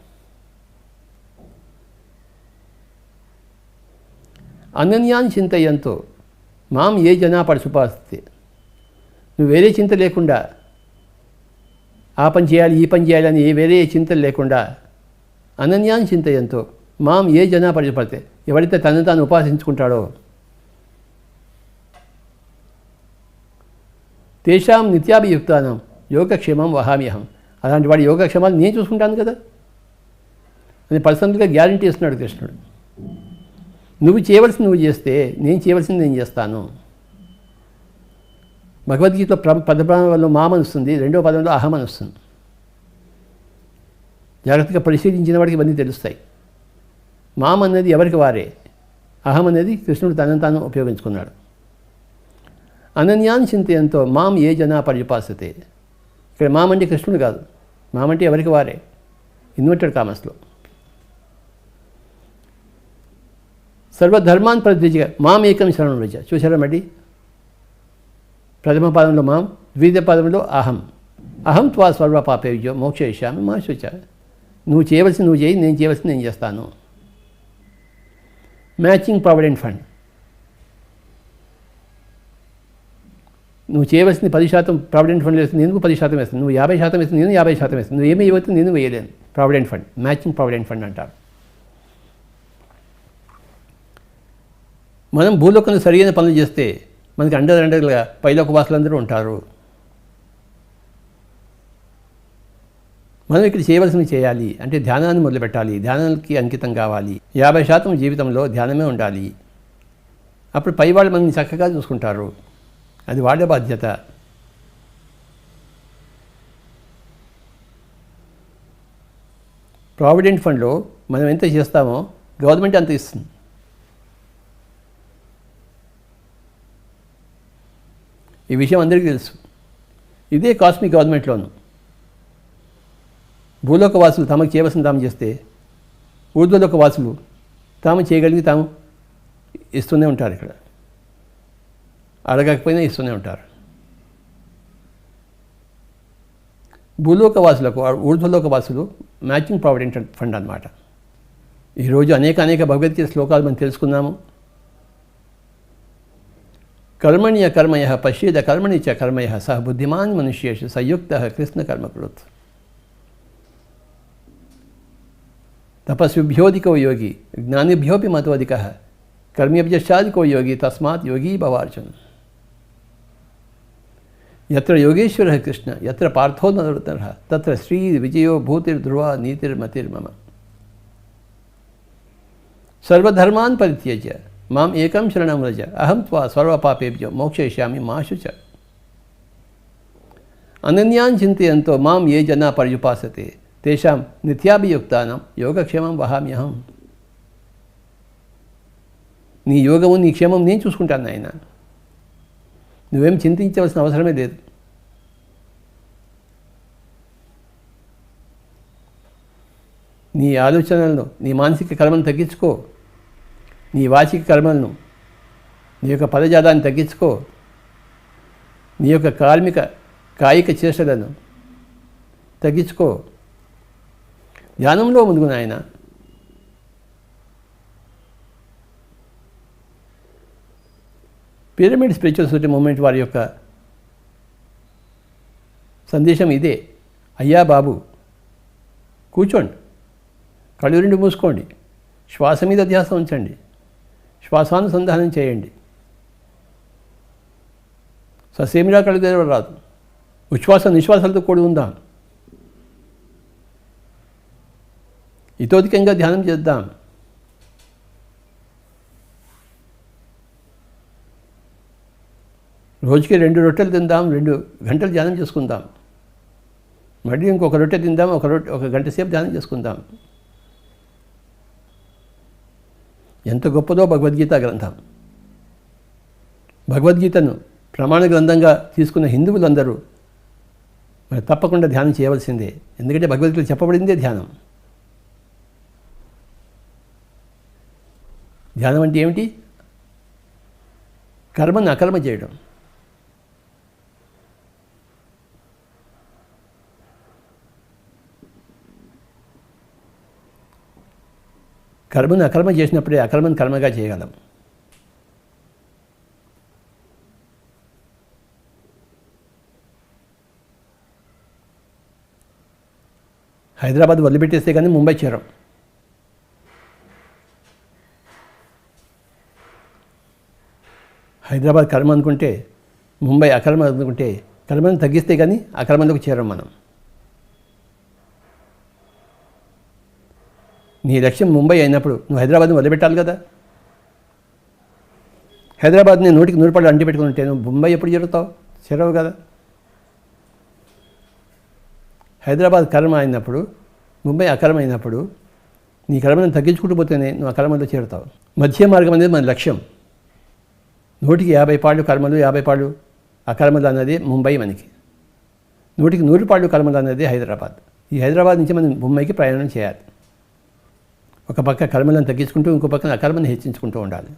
అనన్యాన్ చింతయంతో మాం ఏ జనా పరశుపాస్తే. నువ్వు వేరే చింత లేకుండా, ఆ పని చేయాలి ఈ పని చేయాలని వేరే చింతలు లేకుండా, అనన్యాన్ చింతయంతో మాం ఏ జనా పరశుపడితే, ఎవరైతే తనను తాను ఉపాసించుకుంటాడో తేషాం నిత్యాభియుక్తానం యోగక్షేమం వహామ్యహం. అలాంటి వాడి యోగక్షేమాలు నేను చూసుకుంటాను కదా అని పర్సనల్గా గ్యారంటీ ఇస్తున్నాడు కృష్ణుడు. నువ్వు చేయవలసింది నువ్వు చేస్తే నేను చేయవలసింది నేను చేస్తాను. భగవద్గీతలో పదప్రాణంలో మామని వస్తుంది, 2వ పదంలో అహమని వస్తుంది. జాగ్రత్తగా పరిశీలించిన వాడికి ఇవన్నీ తెలుస్తాయి. మామ అనేది ఎవరికి వారే, అహం అనేది కృష్ణుడు తనను తాను ఉపయోగించుకున్నాడు. అనన్యాన్ చింతయంతో మాం ఏ జనా పర్యుపాసతే. ఇక్కడ మామంటే కృష్ణుడు కాదు, మామంటే ఎవరికి వారే, ఇన్వర్టెడ్ కామర్స్లో. సర్వధర్మాన్ పరిత్యజ్య మాం ఏకం శరణం వ్రజ. చూసారా మళ్ళీ? ప్రథమ పాదంలో మాం, ద్వితీయ పాదంలో అహం. అహం త్వా సర్వపాపభ్యో మోక్షయిష్యామి మా శుచ. నువ్వు చేయవలసింది నువ్వు చేయి, నేను చేయవలసింది నేను చేస్తాను. Matching provident fund. నువ్వు చేయవలసింది 10% ప్రావిడెంట్ ఫండ్ వేస్తుంది, నేను 10% వేస్తాను. నువ్వు 50% వేస్తుంది, నేను 50% వేస్తాను. నువ్వు ఏమి ఇవ్వచ్చు, నేను వేయలేను. Provident fund, matching provident fund అంటారు. మనం భూలోకంలో సరైన పనులు చేస్తే మనకి అండదండలుగా పైలోక వాసులందరూ ఉంటారు. మనం ఇక్కడ చేయవలసినవి చేయాలి అంటే ధ్యానాన్ని మొదలుపెట్టాలి, ధ్యానానికి అంకితం కావాలి. 50% జీవితంలో ధ్యానమే ఉండాలి. అప్పుడు పై వాళ్ళు మనల్ని చక్కగా చూసుకుంటారు. అది వాళ్ళ బాధ్యత. ప్రావిడెంట్ ఫండ్లో మనం ఎంత చేస్తామో గవర్నమెంట్ అంత ఇస్తుంది. ఈ విషయం అందరికీ తెలుసు. ఇదే కాస్మిక్ గవర్నమెంట్లోను భూలోక వాసులు తమకు చేయవలసిన తాము చేస్తే, ఊర్ధ్వలోక వాసులు తాము చేయగలిగి తాము ఇస్తూనే ఉంటారు. ఇక్కడ అడగకపోయినా ఇస్తూనే ఉంటారు. భూలోక వాసులకు ఊర్ధ్వలోక వాసులు మ్యాచింగ్ ప్రావిడెంట్ ఫండ్ అన్నమాట. ఈరోజు అనేక భగవద్గీత శ్లోకాలు మనం తెలుసుకున్నాము. కర్మణ్య కర్మయ పశ్యేద కర్మణి చ కర్మయ సహ బుద్ధిమాన్ మనుష్యేషు సంయుక్త కృష్ణ కర్మకృత్. తపస్విభ్యోధికో యోగి జ్ఞానిభ్యోపి మతోధిక కర్మ్యభ్యశ్చాధికో యోగి తస్మాత్ యోగీ భవార్జున. యత్ర యోగేశ్వరః కృష్ణ యత్ర పార్థో నరోత్తరః తత్ర శ్రీ విజయో భూతిర్ధ్రువ నీతిర్మతిర్మమ. సర్వధర్మాన్ పరిత్యజ్య మాం ఏకం శరణం వ్రజ అహం త్వా సర్వపాపేభ్యో మోక్షయిష్యామి మా శుచ. అనన్యాన్ చింతయంతో మాం ఏ జనా పర్యుపాసతే తేషాం నిత్యాభియుక్తానాం యోగక్షేమం వహామ్యహం. నీ యోగము నీ క్షేమం నేను చూసుకుంటాను నాయన, నువ్వేం చింతించవలసిన అవసరమే లేదు. నీ ఆలోచనలను, నీ మానసిక కర్మను తగ్గించుకో, నీ వాచిక కర్మలను, నీ యొక్క పదజాలాన్ని తగ్గించుకో, నీ యొక్క కాయిక చేష్టలను తగ్గించుకో. ధ్యానంలో ముందుకు నాయన. పిరమిడ్ స్పిరిచువల్ సొసైటీ మూమెంట్ వారి యొక్క సందేశం ఇదే. అయ్యా బాబు కూర్చోండి, కళ్ళు రెండు మూసుకోండి, శ్వాస మీద ధ్యాస ఉంచండి, శ్వాసానుసంధానం చేయండి. ససేమిరా కళ్ళు తెరవరాదు, ఉచ్ఛ్వాస నిశ్వాసాలతో కూడి ఉందాం. ఇతోధికంగా ధ్యానం చేద్దాం. రోజుకి 2 రొట్టెలు తిందాం, 2 గంటలు ధ్యానం చేసుకుందాం. మళ్ళీ ఇంకొక రొట్టె తిందాం, ఒక గంట సేపు ధ్యానం చేసుకుందాం. ఎంత గొప్పదో భగవద్గీత గ్రంథం. భగవద్గీతను ప్రమాణ గ్రంథంగా తీసుకున్న హిందువులందరూ మరి తప్పకుండా ధ్యానం చేయవలసిందే. ఎందుకంటే భగవద్గీతలో చెప్పబడిందే ధ్యానం. ధ్యానం అంటే ఏమిటి? కర్మను అకర్మ చేయడం. కర్మను అకర్మ చేసినప్పుడే అకర్మను కర్మగా చేయగలం. హైదరాబాద్ వదిలిపెట్టేస్తే కానీ ముంబై చేరం. హైదరాబాద్ కర్మ అనుకుంటే, ముంబై అకర్మ అనుకుంటే, కర్మను తగ్గిస్తే కానీ అకర్మలోకి చేరం మనం. నీ లక్ష్యం ముంబై అయినప్పుడు నువ్వు హైదరాబాద్ని వదిలిపెట్టాలి కదా. హైదరాబాద్ని 100కి 100 పళ్ళు అంటి పెట్టుకుని ఉంటే నువ్వు ముంబై ఎప్పుడు చేరుతావు? చేరవు కదా. హైదరాబాద్ కర్మ అయినప్పుడు, ముంబై అకర్మ అయినప్పుడు నీ కర్మను తగ్గించుకుంటూ పోతేనే నువ్వు అకర్మలో చేరుతావు. మధ్య మార్గం అనేది మన లక్ష్యం. 100కి 50 పాళ్ళు కర్మలు, 50 పాళ్ళు అకర్మలు అన్నది ముంబై మనకి. 100కి 100 పాళ్ళు కర్మలు అన్నది హైదరాబాద్. ఈ హైదరాబాద్ నుంచి మనం ముంబైకి ప్రయాణం చేయాలి. ఒక పక్క కర్మలను తగ్గించుకుంటూ ఇంకో పక్కన అకర్మను హెచ్చించుకుంటూ ఉండాలి.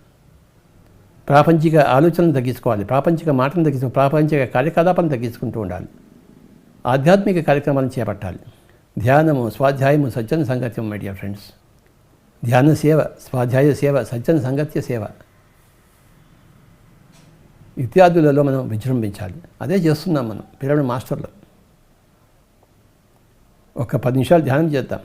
ప్రాపంచిక ఆలోచనలు తగ్గించుకోవాలి, ప్రాపంచిక మాటలను తగ్గించుకో, ప్రాపంచిక కార్యకలాపాలను తగ్గించుకుంటూ ఉండాలి. ఆధ్యాత్మిక కార్యక్రమాలను చేపట్టాలి. ధ్యానము, స్వాధ్యాయము, సజ్జన సంగత్యం. మై డియర్ ఫ్రెండ్స్, ధ్యాన సేవ, స్వాధ్యాయ సేవ, సజ్జన సంగత్య సేవ ఇత్యాదులలో మనం విజృంభించాలి. అదే చేస్తున్నాం మనం పిరమిడ్ మాస్టర్లు. ఒక 10 నిమిషాలు ధ్యానం చేద్దాం.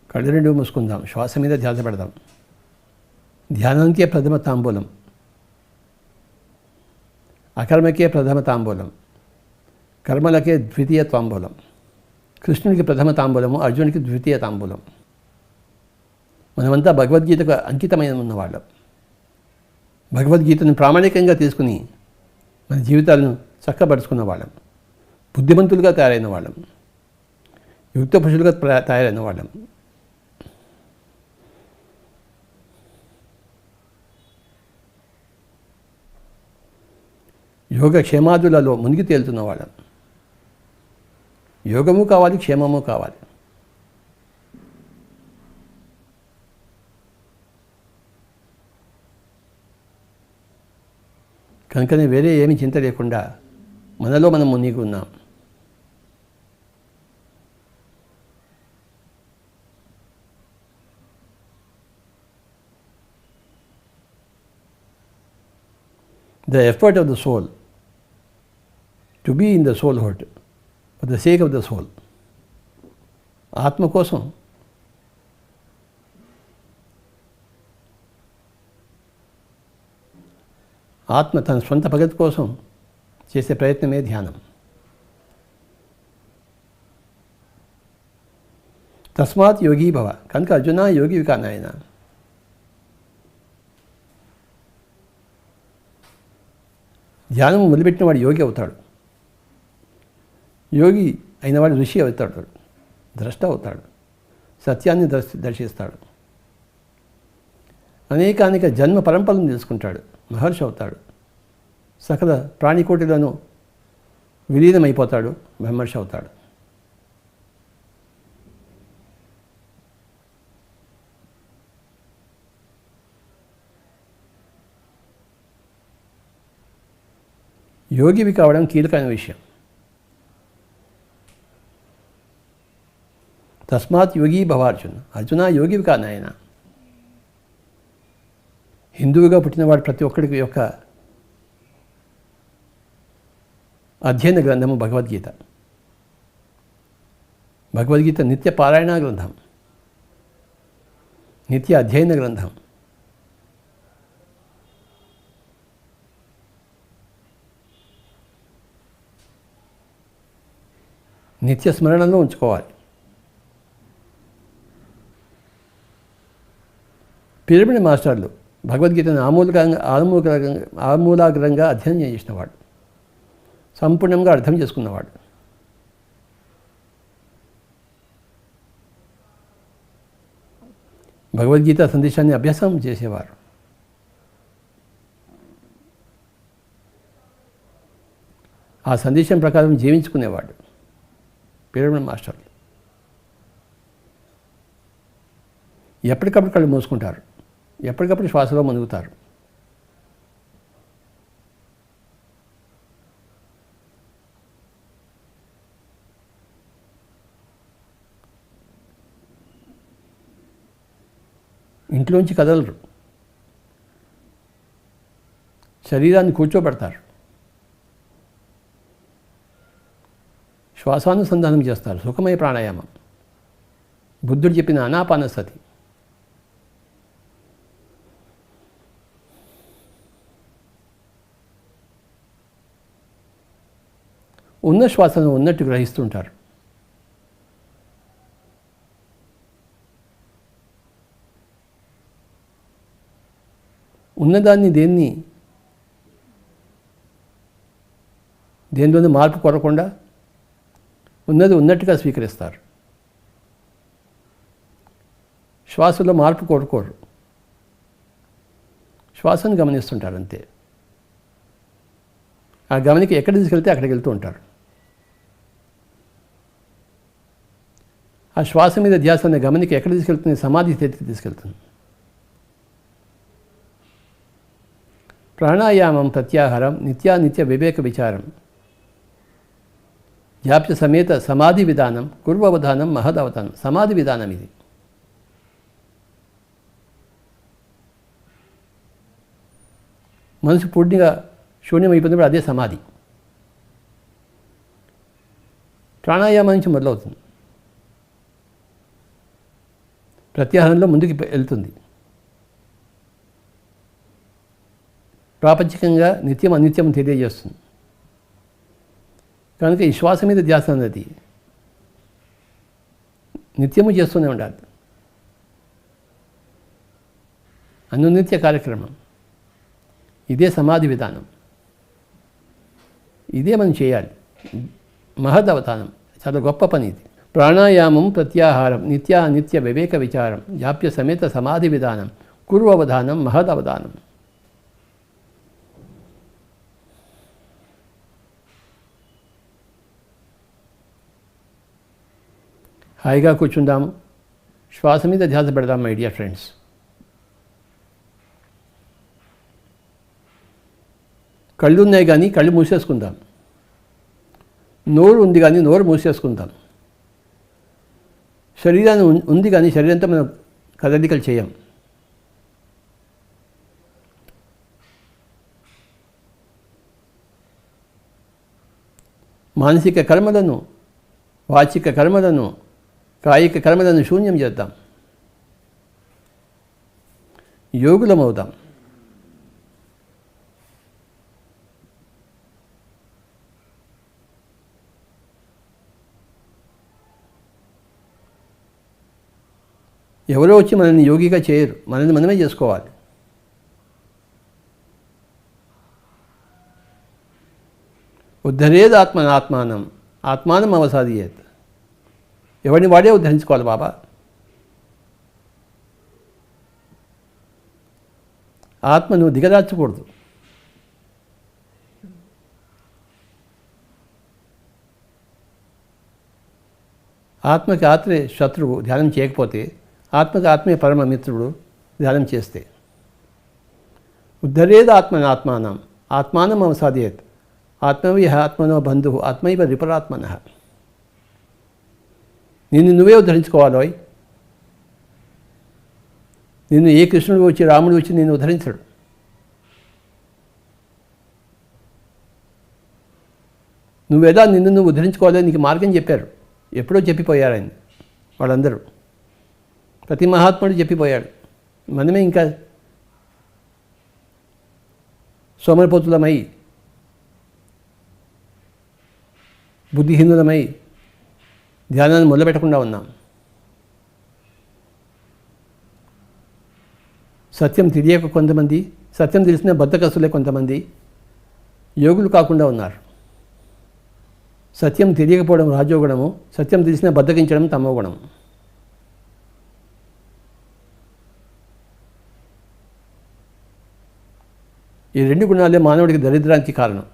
కళ్ళు రెండు మూసుకుందాం, శ్వాస మీద ధ్యాస పెడదాం. ధ్యానానికే ప్రథమ తాంబూలం. అకర్మకే ప్రథమ తాంబూలం, కర్మలకే ద్వితీయ తాంబూలం. కృష్ణునికి ప్రథమ తాంబూలము, అర్జునుడికి ద్వితీయ తాంబూలం. మనమంతా భగవద్గీతకు అంకితమైన ఉన్నవాళ్ళం. భగవద్గీతను ప్రామాణికంగా తీసుకుని మన జీవితాలను చక్కబరుచుకున్న వాళ్ళం, బుద్ధిమంతులుగా తయారైన వాళ్ళం, యుక్త పురుషులుగా తయారైన వాళ్ళం. యోగక్షేమాదులలో మునిగి తేలుతున్న వాళ్ళం. యోగము కావాలి, క్షేమము కావాలి. కనుకనే వేరే ఏమీ చింత లేకుండా మనలో మనం మునిగి ఉన్నాం. The effort of the soul to be in the soulhood for the sake of the soul. ఆత్మ కోసం ఆత్మ తన స్వంత ప్రగతి కోసం చేసే ప్రయత్నమే ధ్యానం. తస్మాత్ యోగీ భవ. కనుక అర్జున యోగివి కా నాయన. ధ్యానం మొదలుపెట్టిన వాడు యోగి అవుతాడు. యోగి అయినవాడు ఋషి అవుతాడు, ద్రష్ట అవుతాడు, సత్యాన్ని దర్శిస్తాడు, అనేకానేక జన్మ పరంపరను తెలుసుకుంటాడు, మహర్షి అవుతాడు, సకల ప్రాణికోటిలను విలీనమైపోతాడు, బ్రహ్మర్షి అవుతాడు. యోగివి కావడం కీలకమైన విషయం. తస్మాత్ యోగీ భవ అర్జున. అర్జున యోగివి కా నాయన. హిందువుగా పుట్టినవాడు ప్రతి ఒక్కడికి యొక్క అధ్యయన గ్రంథము భగవద్గీత. భగవద్గీత నిత్య పారాయణ గ్రంథం, నిత్య అధ్యయన గ్రంథం. నిత్య స్మరణలో ఉంచుకోవాలి. పిరమిడ్ మాస్టర్లు భగవద్గీతను ఆమూలాగ్రంగా అధ్యయనం చేసినవాడు, సంపూర్ణంగా అర్థం చేసుకున్నవాడు. భగవద్గీత సందేశాన్ని అభ్యాసం చేసేవారు. ఆ సందేశం ప్రకారం జీవించుకునేవాడు పిరమిడ్ మాస్టర్లు. ఎప్పటికప్పుడు కళ్ళు మూసుకుంటారు, ఎప్పటికప్పుడు శ్వాసలో మునుగుతారు. ఇంట్లోంచి కదలరు, శరీరాన్ని కూర్చోబెడతారు, శ్వాసానుసంధానం చేస్తారు. సుఖమయ ప్రాణాయామం, బుద్ధుడు చెప్పిన ఆనాపానసతి. ఉన్న శ్వాసను ఉన్నట్టు గ్రహిస్తుంటారు. ఉన్నదాన్ని దేనిలోనూ మార్పు కొరకుండా ఉన్నది ఉన్నట్టుగా స్వీకరిస్తారు. శ్వాసలో మార్పు కోరుకోరు, శ్వాసను గమనిస్తుంటారు అంతే. ఆ గమనిక ఎక్కడ తీసుకెళ్తే అక్కడికి వెళ్తూ ఉంటారు. ఆ శ్వాస మీద ధ్యాస అనే గమనిక ఎక్కడ తీసుకెళ్తుంది? సమాధి స్థితికి తీసుకెళ్తుంది. ప్రాణాయామం ప్రత్యాహారం నిత్యానిత్య వివేక విచారం జాప్య సమేత సమాధి విధానం కుర్వవధానం మహదవధానం. సమాధి విధానం ఇది. మనసు పూర్తిగా శూన్యమైపోయినప్పుడు అదే సమాధి. ప్రాణాయామం నుంచి మొదలవుతుంది, ప్రత్యాహారంలో ముందుకు వెళ్తుంది. ప్రాపంచికంగా నిత్యం అనిత్యం తెలియజేస్తుంది. కనుక ఈ శ్వాస మీద ధ్యాస అన్నది నిత్యము చేస్తూనే ఉండాలి. అనునిత్య కార్యక్రమం. ఇదే సమాధి విధానం. ఇదే మనం చేయాలి. మహదవతానం, చాలా గొప్ప పని ఇది. ప్రాణాయామం, ప్రత్యాహారం, నిత్య వివేక విచారం, జాప్య సమేత సమాధి విధానం, కుర్వవధానం, మహదవధానం. హాయిగా కూర్చుందాము, శ్వాస మీద ధ్యాస పెడదాం మై డియర్ ఫ్రెండ్స్. కళ్ళు ఉన్నాయి కానీ కళ్ళు మూసేసుకుందాం. నోరు ఉంది కానీ నోరు మూసేసుకుందాం. శరీరాన్ని ఉంది కానీ శరీరంతో మనం కదలికలు చేయం. మానసిక కర్మలను, వాచిక కర్మలను, కాయిక కర్మలను శూన్యం చేద్దాం. యోగులమవుదాం. ఎవరో వచ్చి మనల్ని యోగిగా చేయరు, మనల్ని మనమే చేసుకోవాలి. ఉద్ధరేది ఆత్మానం ఆత్మానం అవసాదియేత్. ఎవరిని వాడే ఉద్ధరించుకోవాలి బాబా. ఆత్మను దిగదార్చకూడదు. ఆత్మకి ఆత్మే శత్రువు ధ్యానం చేయకపోతే, ఆత్మకి ఆత్మే పరమ మిత్రుడు ధ్యానం చేస్తే. ఉద్ధరేది ఆత్మానం ఆత్మానం అవసాదయేత్. ఆత్మవి ఆత్మనో బంధువు ఆత్మైవ విపరాత్మన. నిన్ను నువ్వే ఉద్ధరించుకోవాలో. నిన్ను ఏ కృష్ణుడు వచ్చి, రాముడు వచ్చి నిన్ను ఉద్ధరించడు. నువ్వేదా నిన్ను నువ్వు ఉద్ధరించుకోవాలని నీకు మార్గం చెప్పారు. ఎప్పుడో చెప్పిపోయారు ఆయన వాళ్ళందరూ. ప్రతి మహాత్ముడు చెప్పిపోయాడు. మనమే ఇంకా సోమరిపోతులమై, బుద్ధిహీనులమై ధ్యానాన్ని మొదలుపెట్టకుండా ఉన్నాం. సత్యం తెలియక కొంతమంది, సత్యం తెలిసిన బద్ధకస్తులే కొంతమంది యోగులు కాకుండా ఉన్నారు. సత్యం తెలియకపోవడం రాజోగుణము, సత్యం తెలిసిన బద్ధకించడం తమోగుణము. ఈ రెండు గుణాలే మానవుడికి దరిద్రానికి కారణం.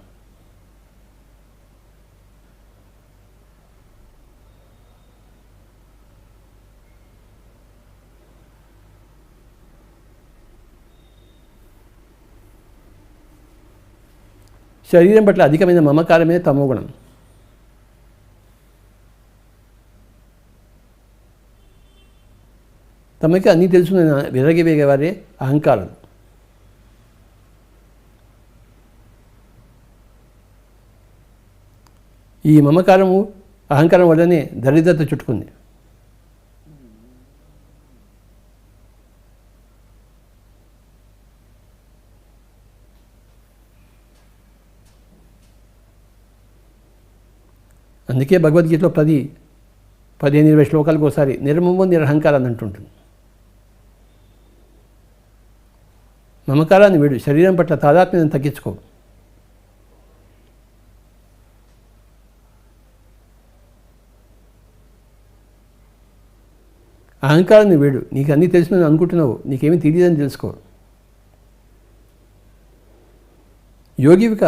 శరీరం పట్ల అధికమైన మమకారమే తమోగుణం. తమకి అన్నీ తెలుసుకున్న విరగివేగేవారే అహంకారం. ఈ మమకారము, అహంకారం వల్లనే దరిద్రత చుట్టుకుంది. అందుకే భగవద్గీతలో 15-20 శ్లోకాలకు ఒకసారి నిర్మమో నిరహంకారం అని అంటుంటుంది. మమకారాన్ని వీడు, శరీరం పట్ల తాదాత్మ్యాన్ని తగ్గించుకో. అహంకారాన్ని వీడు, నీకు అన్నీ తెలిసిందని అనుకుంటున్నావు, నీకేమీ తెలియదని తెలుసుకో. యోగివిక,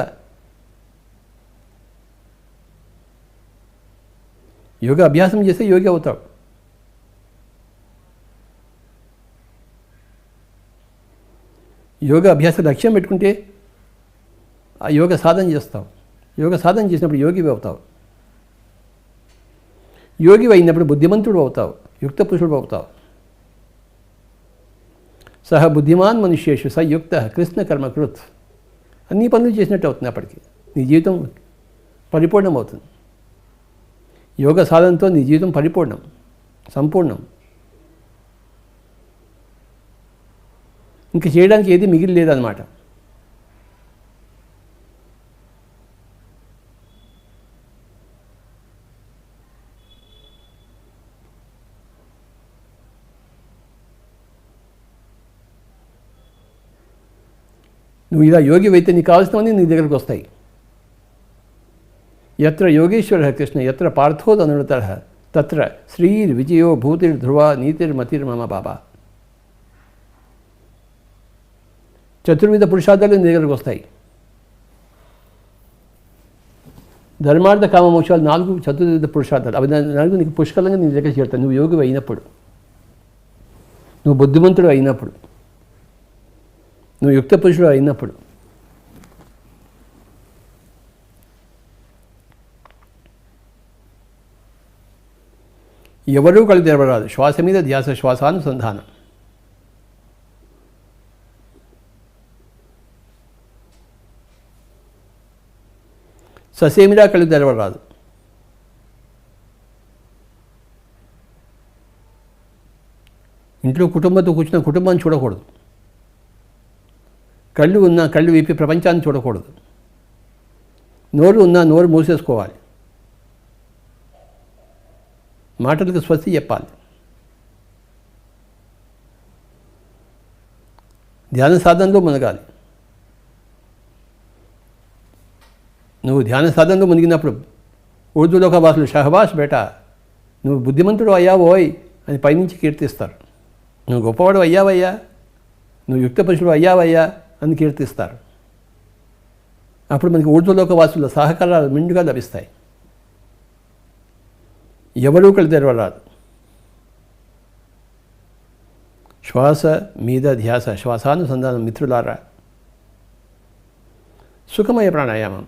యోగా అభ్యాసం చేస్తే యోగి అవుతావు. యోగా అభ్యాస లక్ష్యం పెట్టుకుంటే ఆ యోగ సాధన చేస్తావు. యోగ సాధన చేసినప్పుడు యోగివి అవుతావు. యోగివి అయినప్పుడు బుద్ధిమంతుడు అవుతావు, యుక్త పురుషుడు అవుతావు. సహ బుద్ధిమాన్ మనుష్యేషు స యుక్త కృష్ణ కర్మకృత్. అన్ని పనులు చేసినట్టు అవుతుంది. అప్పటికి నీ జీవితం పరిపూర్ణం అవుతుంది. యోగ సాధనతో నీ జీవితం పరిపూర్ణం, సంపూర్ణం. ఇంక చేయడానికి ఏది మిగిలి లేదన్నమాట. నువ్వు ఇలా యోగి అయితే నీకు కావాల్సినవన్నీ నీ దగ్గరకు వస్తాయి. ఎత్ర యోగేశ్వర కృష్ణ ఎత్ర పార్థోదనుడత తత్ర శ్రీర్ విజయో భూతిర్ ధ్రువ నీతిర్మతిర్మమ బాబా. చతుర్విధ పురుషార్థాలు నీ దగ్గరకు వస్తాయి. ధర్మార్థ కామ మోక్షాలు 4 చతుర్విధ పురుషార్థాలు. అవి 4 నీకు పుష్కలంగా నీ దగ్గర చేరుతాయి. నువ్వు యోగి అయినప్పుడు, నువ్వు బుద్ధిమంతుడు అయినప్పుడు, నువ్వు యుక్త పురుషుడు అయినప్పుడు. ఎవరూ కళ్ళు తెరవరాదు. శ్వాస మీద ధ్యాస, శ్వాసానుసంధానం. ససేమిరా కళ్ళు తెరవరాదు. ఇంట్లో కుటుంబంతో కూర్చున్న కుటుంబాన్ని చూడకూడదు. కళ్ళు ఉన్నా కళ్ళు విప్పి ప్రపంచాన్ని చూడకూడదు. నోరు ఉన్నా నోరు మూసేసుకోవాలి. మాటలకు స్వస్తి చెప్పాలి. ధ్యాన సాధనలో మునగాలి. నువ్వు ధ్యాన సాధనలో మునిగినప్పుడు ఉర్దూలోక భాషలు షహబాష్ బేటా, నువ్వు బుద్ధిమంతుడు అయ్యావోయ్ అని పైనుంచి కీర్తిస్తారు. నువ్వు గొప్పవాడు అయ్యావయ్యా, నువ్వు యుక్త పురుషుడు అయ్యావయ్యా అని కీర్తిస్తారు. అప్పుడు మనకి ఉర్దూలోక వాసుల సహకారాలు మెండుగా లభిస్తాయి. ఎవరూ కళ్ళు తెరవరాదు. శ్వాస మీద ధ్యాస, శ్వాసానుసంధానం. మిత్రులారా, సుఖమయ ప్రాణాయామం.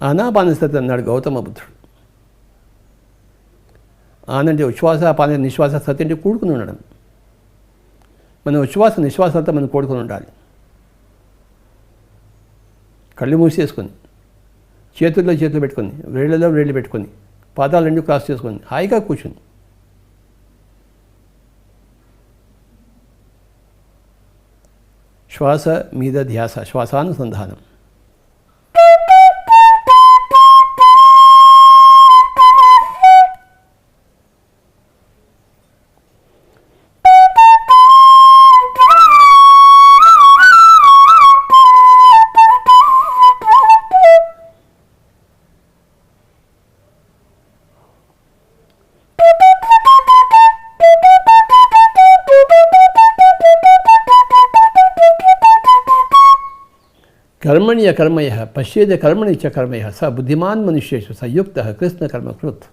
ఆనాపానస్థితి అన్నాడు గౌతమ బుద్ధుడు. ఆనంటే ఉచ్ఛ్వాస, పాన, నిశ్వాస స్థితి అంటే కూడుకుని ఉండడం. మన ఉచ్ఛ్వాస నిశ్వాసంతా మనం కూడుకుని ఉండాలి. కళ్ళు మూసేసుకొని, చేతుల్లో చేతులు పెట్టుకొని, వేళ్ళలో వేళ్ళు పెట్టుకొని, పాదాలు 2 క్రాస్ చేసుకొని హాయిగా కూర్చుని శ్వాస మీద ధ్యాస, శ్వాసానుసంధానం. कर्मण्य कर्मयः पश्येद कर्मणि च कर्मयः स बुद्धिमान् मनुष्येषु स युक्तः कृष्णकर्मकृत्.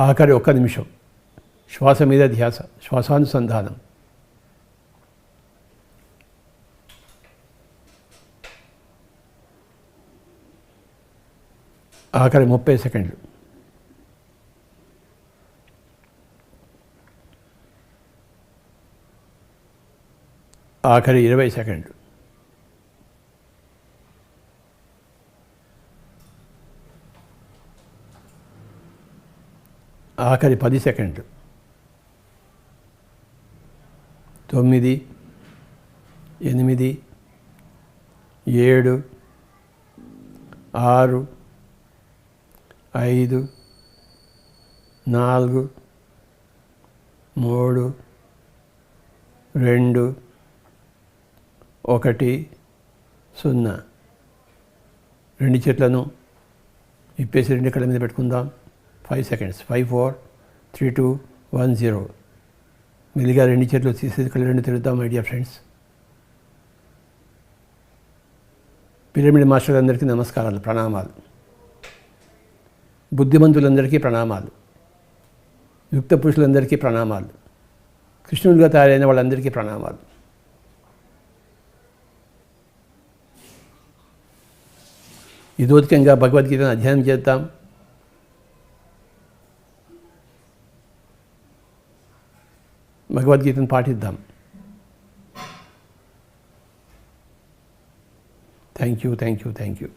ఆఖరి ఒక్క నిమిషం శ్వాస మీద ధ్యాస, శ్వాసానుసంధానం. ఆఖరి 30 సెకండ్లు. ఆఖరి 20 సెకండ్లు. ఆఖరి 10 సెకండ్లు. 9, 8, 7, 6, 5, 4, 3, 2, 1, 0. రెండు చేతులను ఇప్పేసి రెండు కళ్ళ మీద పెట్టుకుందాం. 5 సెకండ్స్. 5, 4, 3, 2, 1, 0. మెల్లిగా రెండు చేతులు తీసేది కళ్ళు రెండు తిరుగుతాం. మై డియర్ ఫ్రెండ్స్, పిరమిడ్ మాస్టర్లందరికీ నమస్కారాలు, ప్రణామాలు. బుద్ధిమంతులందరికీ ప్రణామాలు. యుక్త పురుషులందరికీ ప్రణామాలు. కృష్ణుడిగా తయారైన వాళ్ళందరికీ ప్రణామాలు. ఇదోత్కంగా భగవద్గీతను అధ్యయనం చేద్దాం. భగవద్గీతను పాటిద్దాం. Thank you.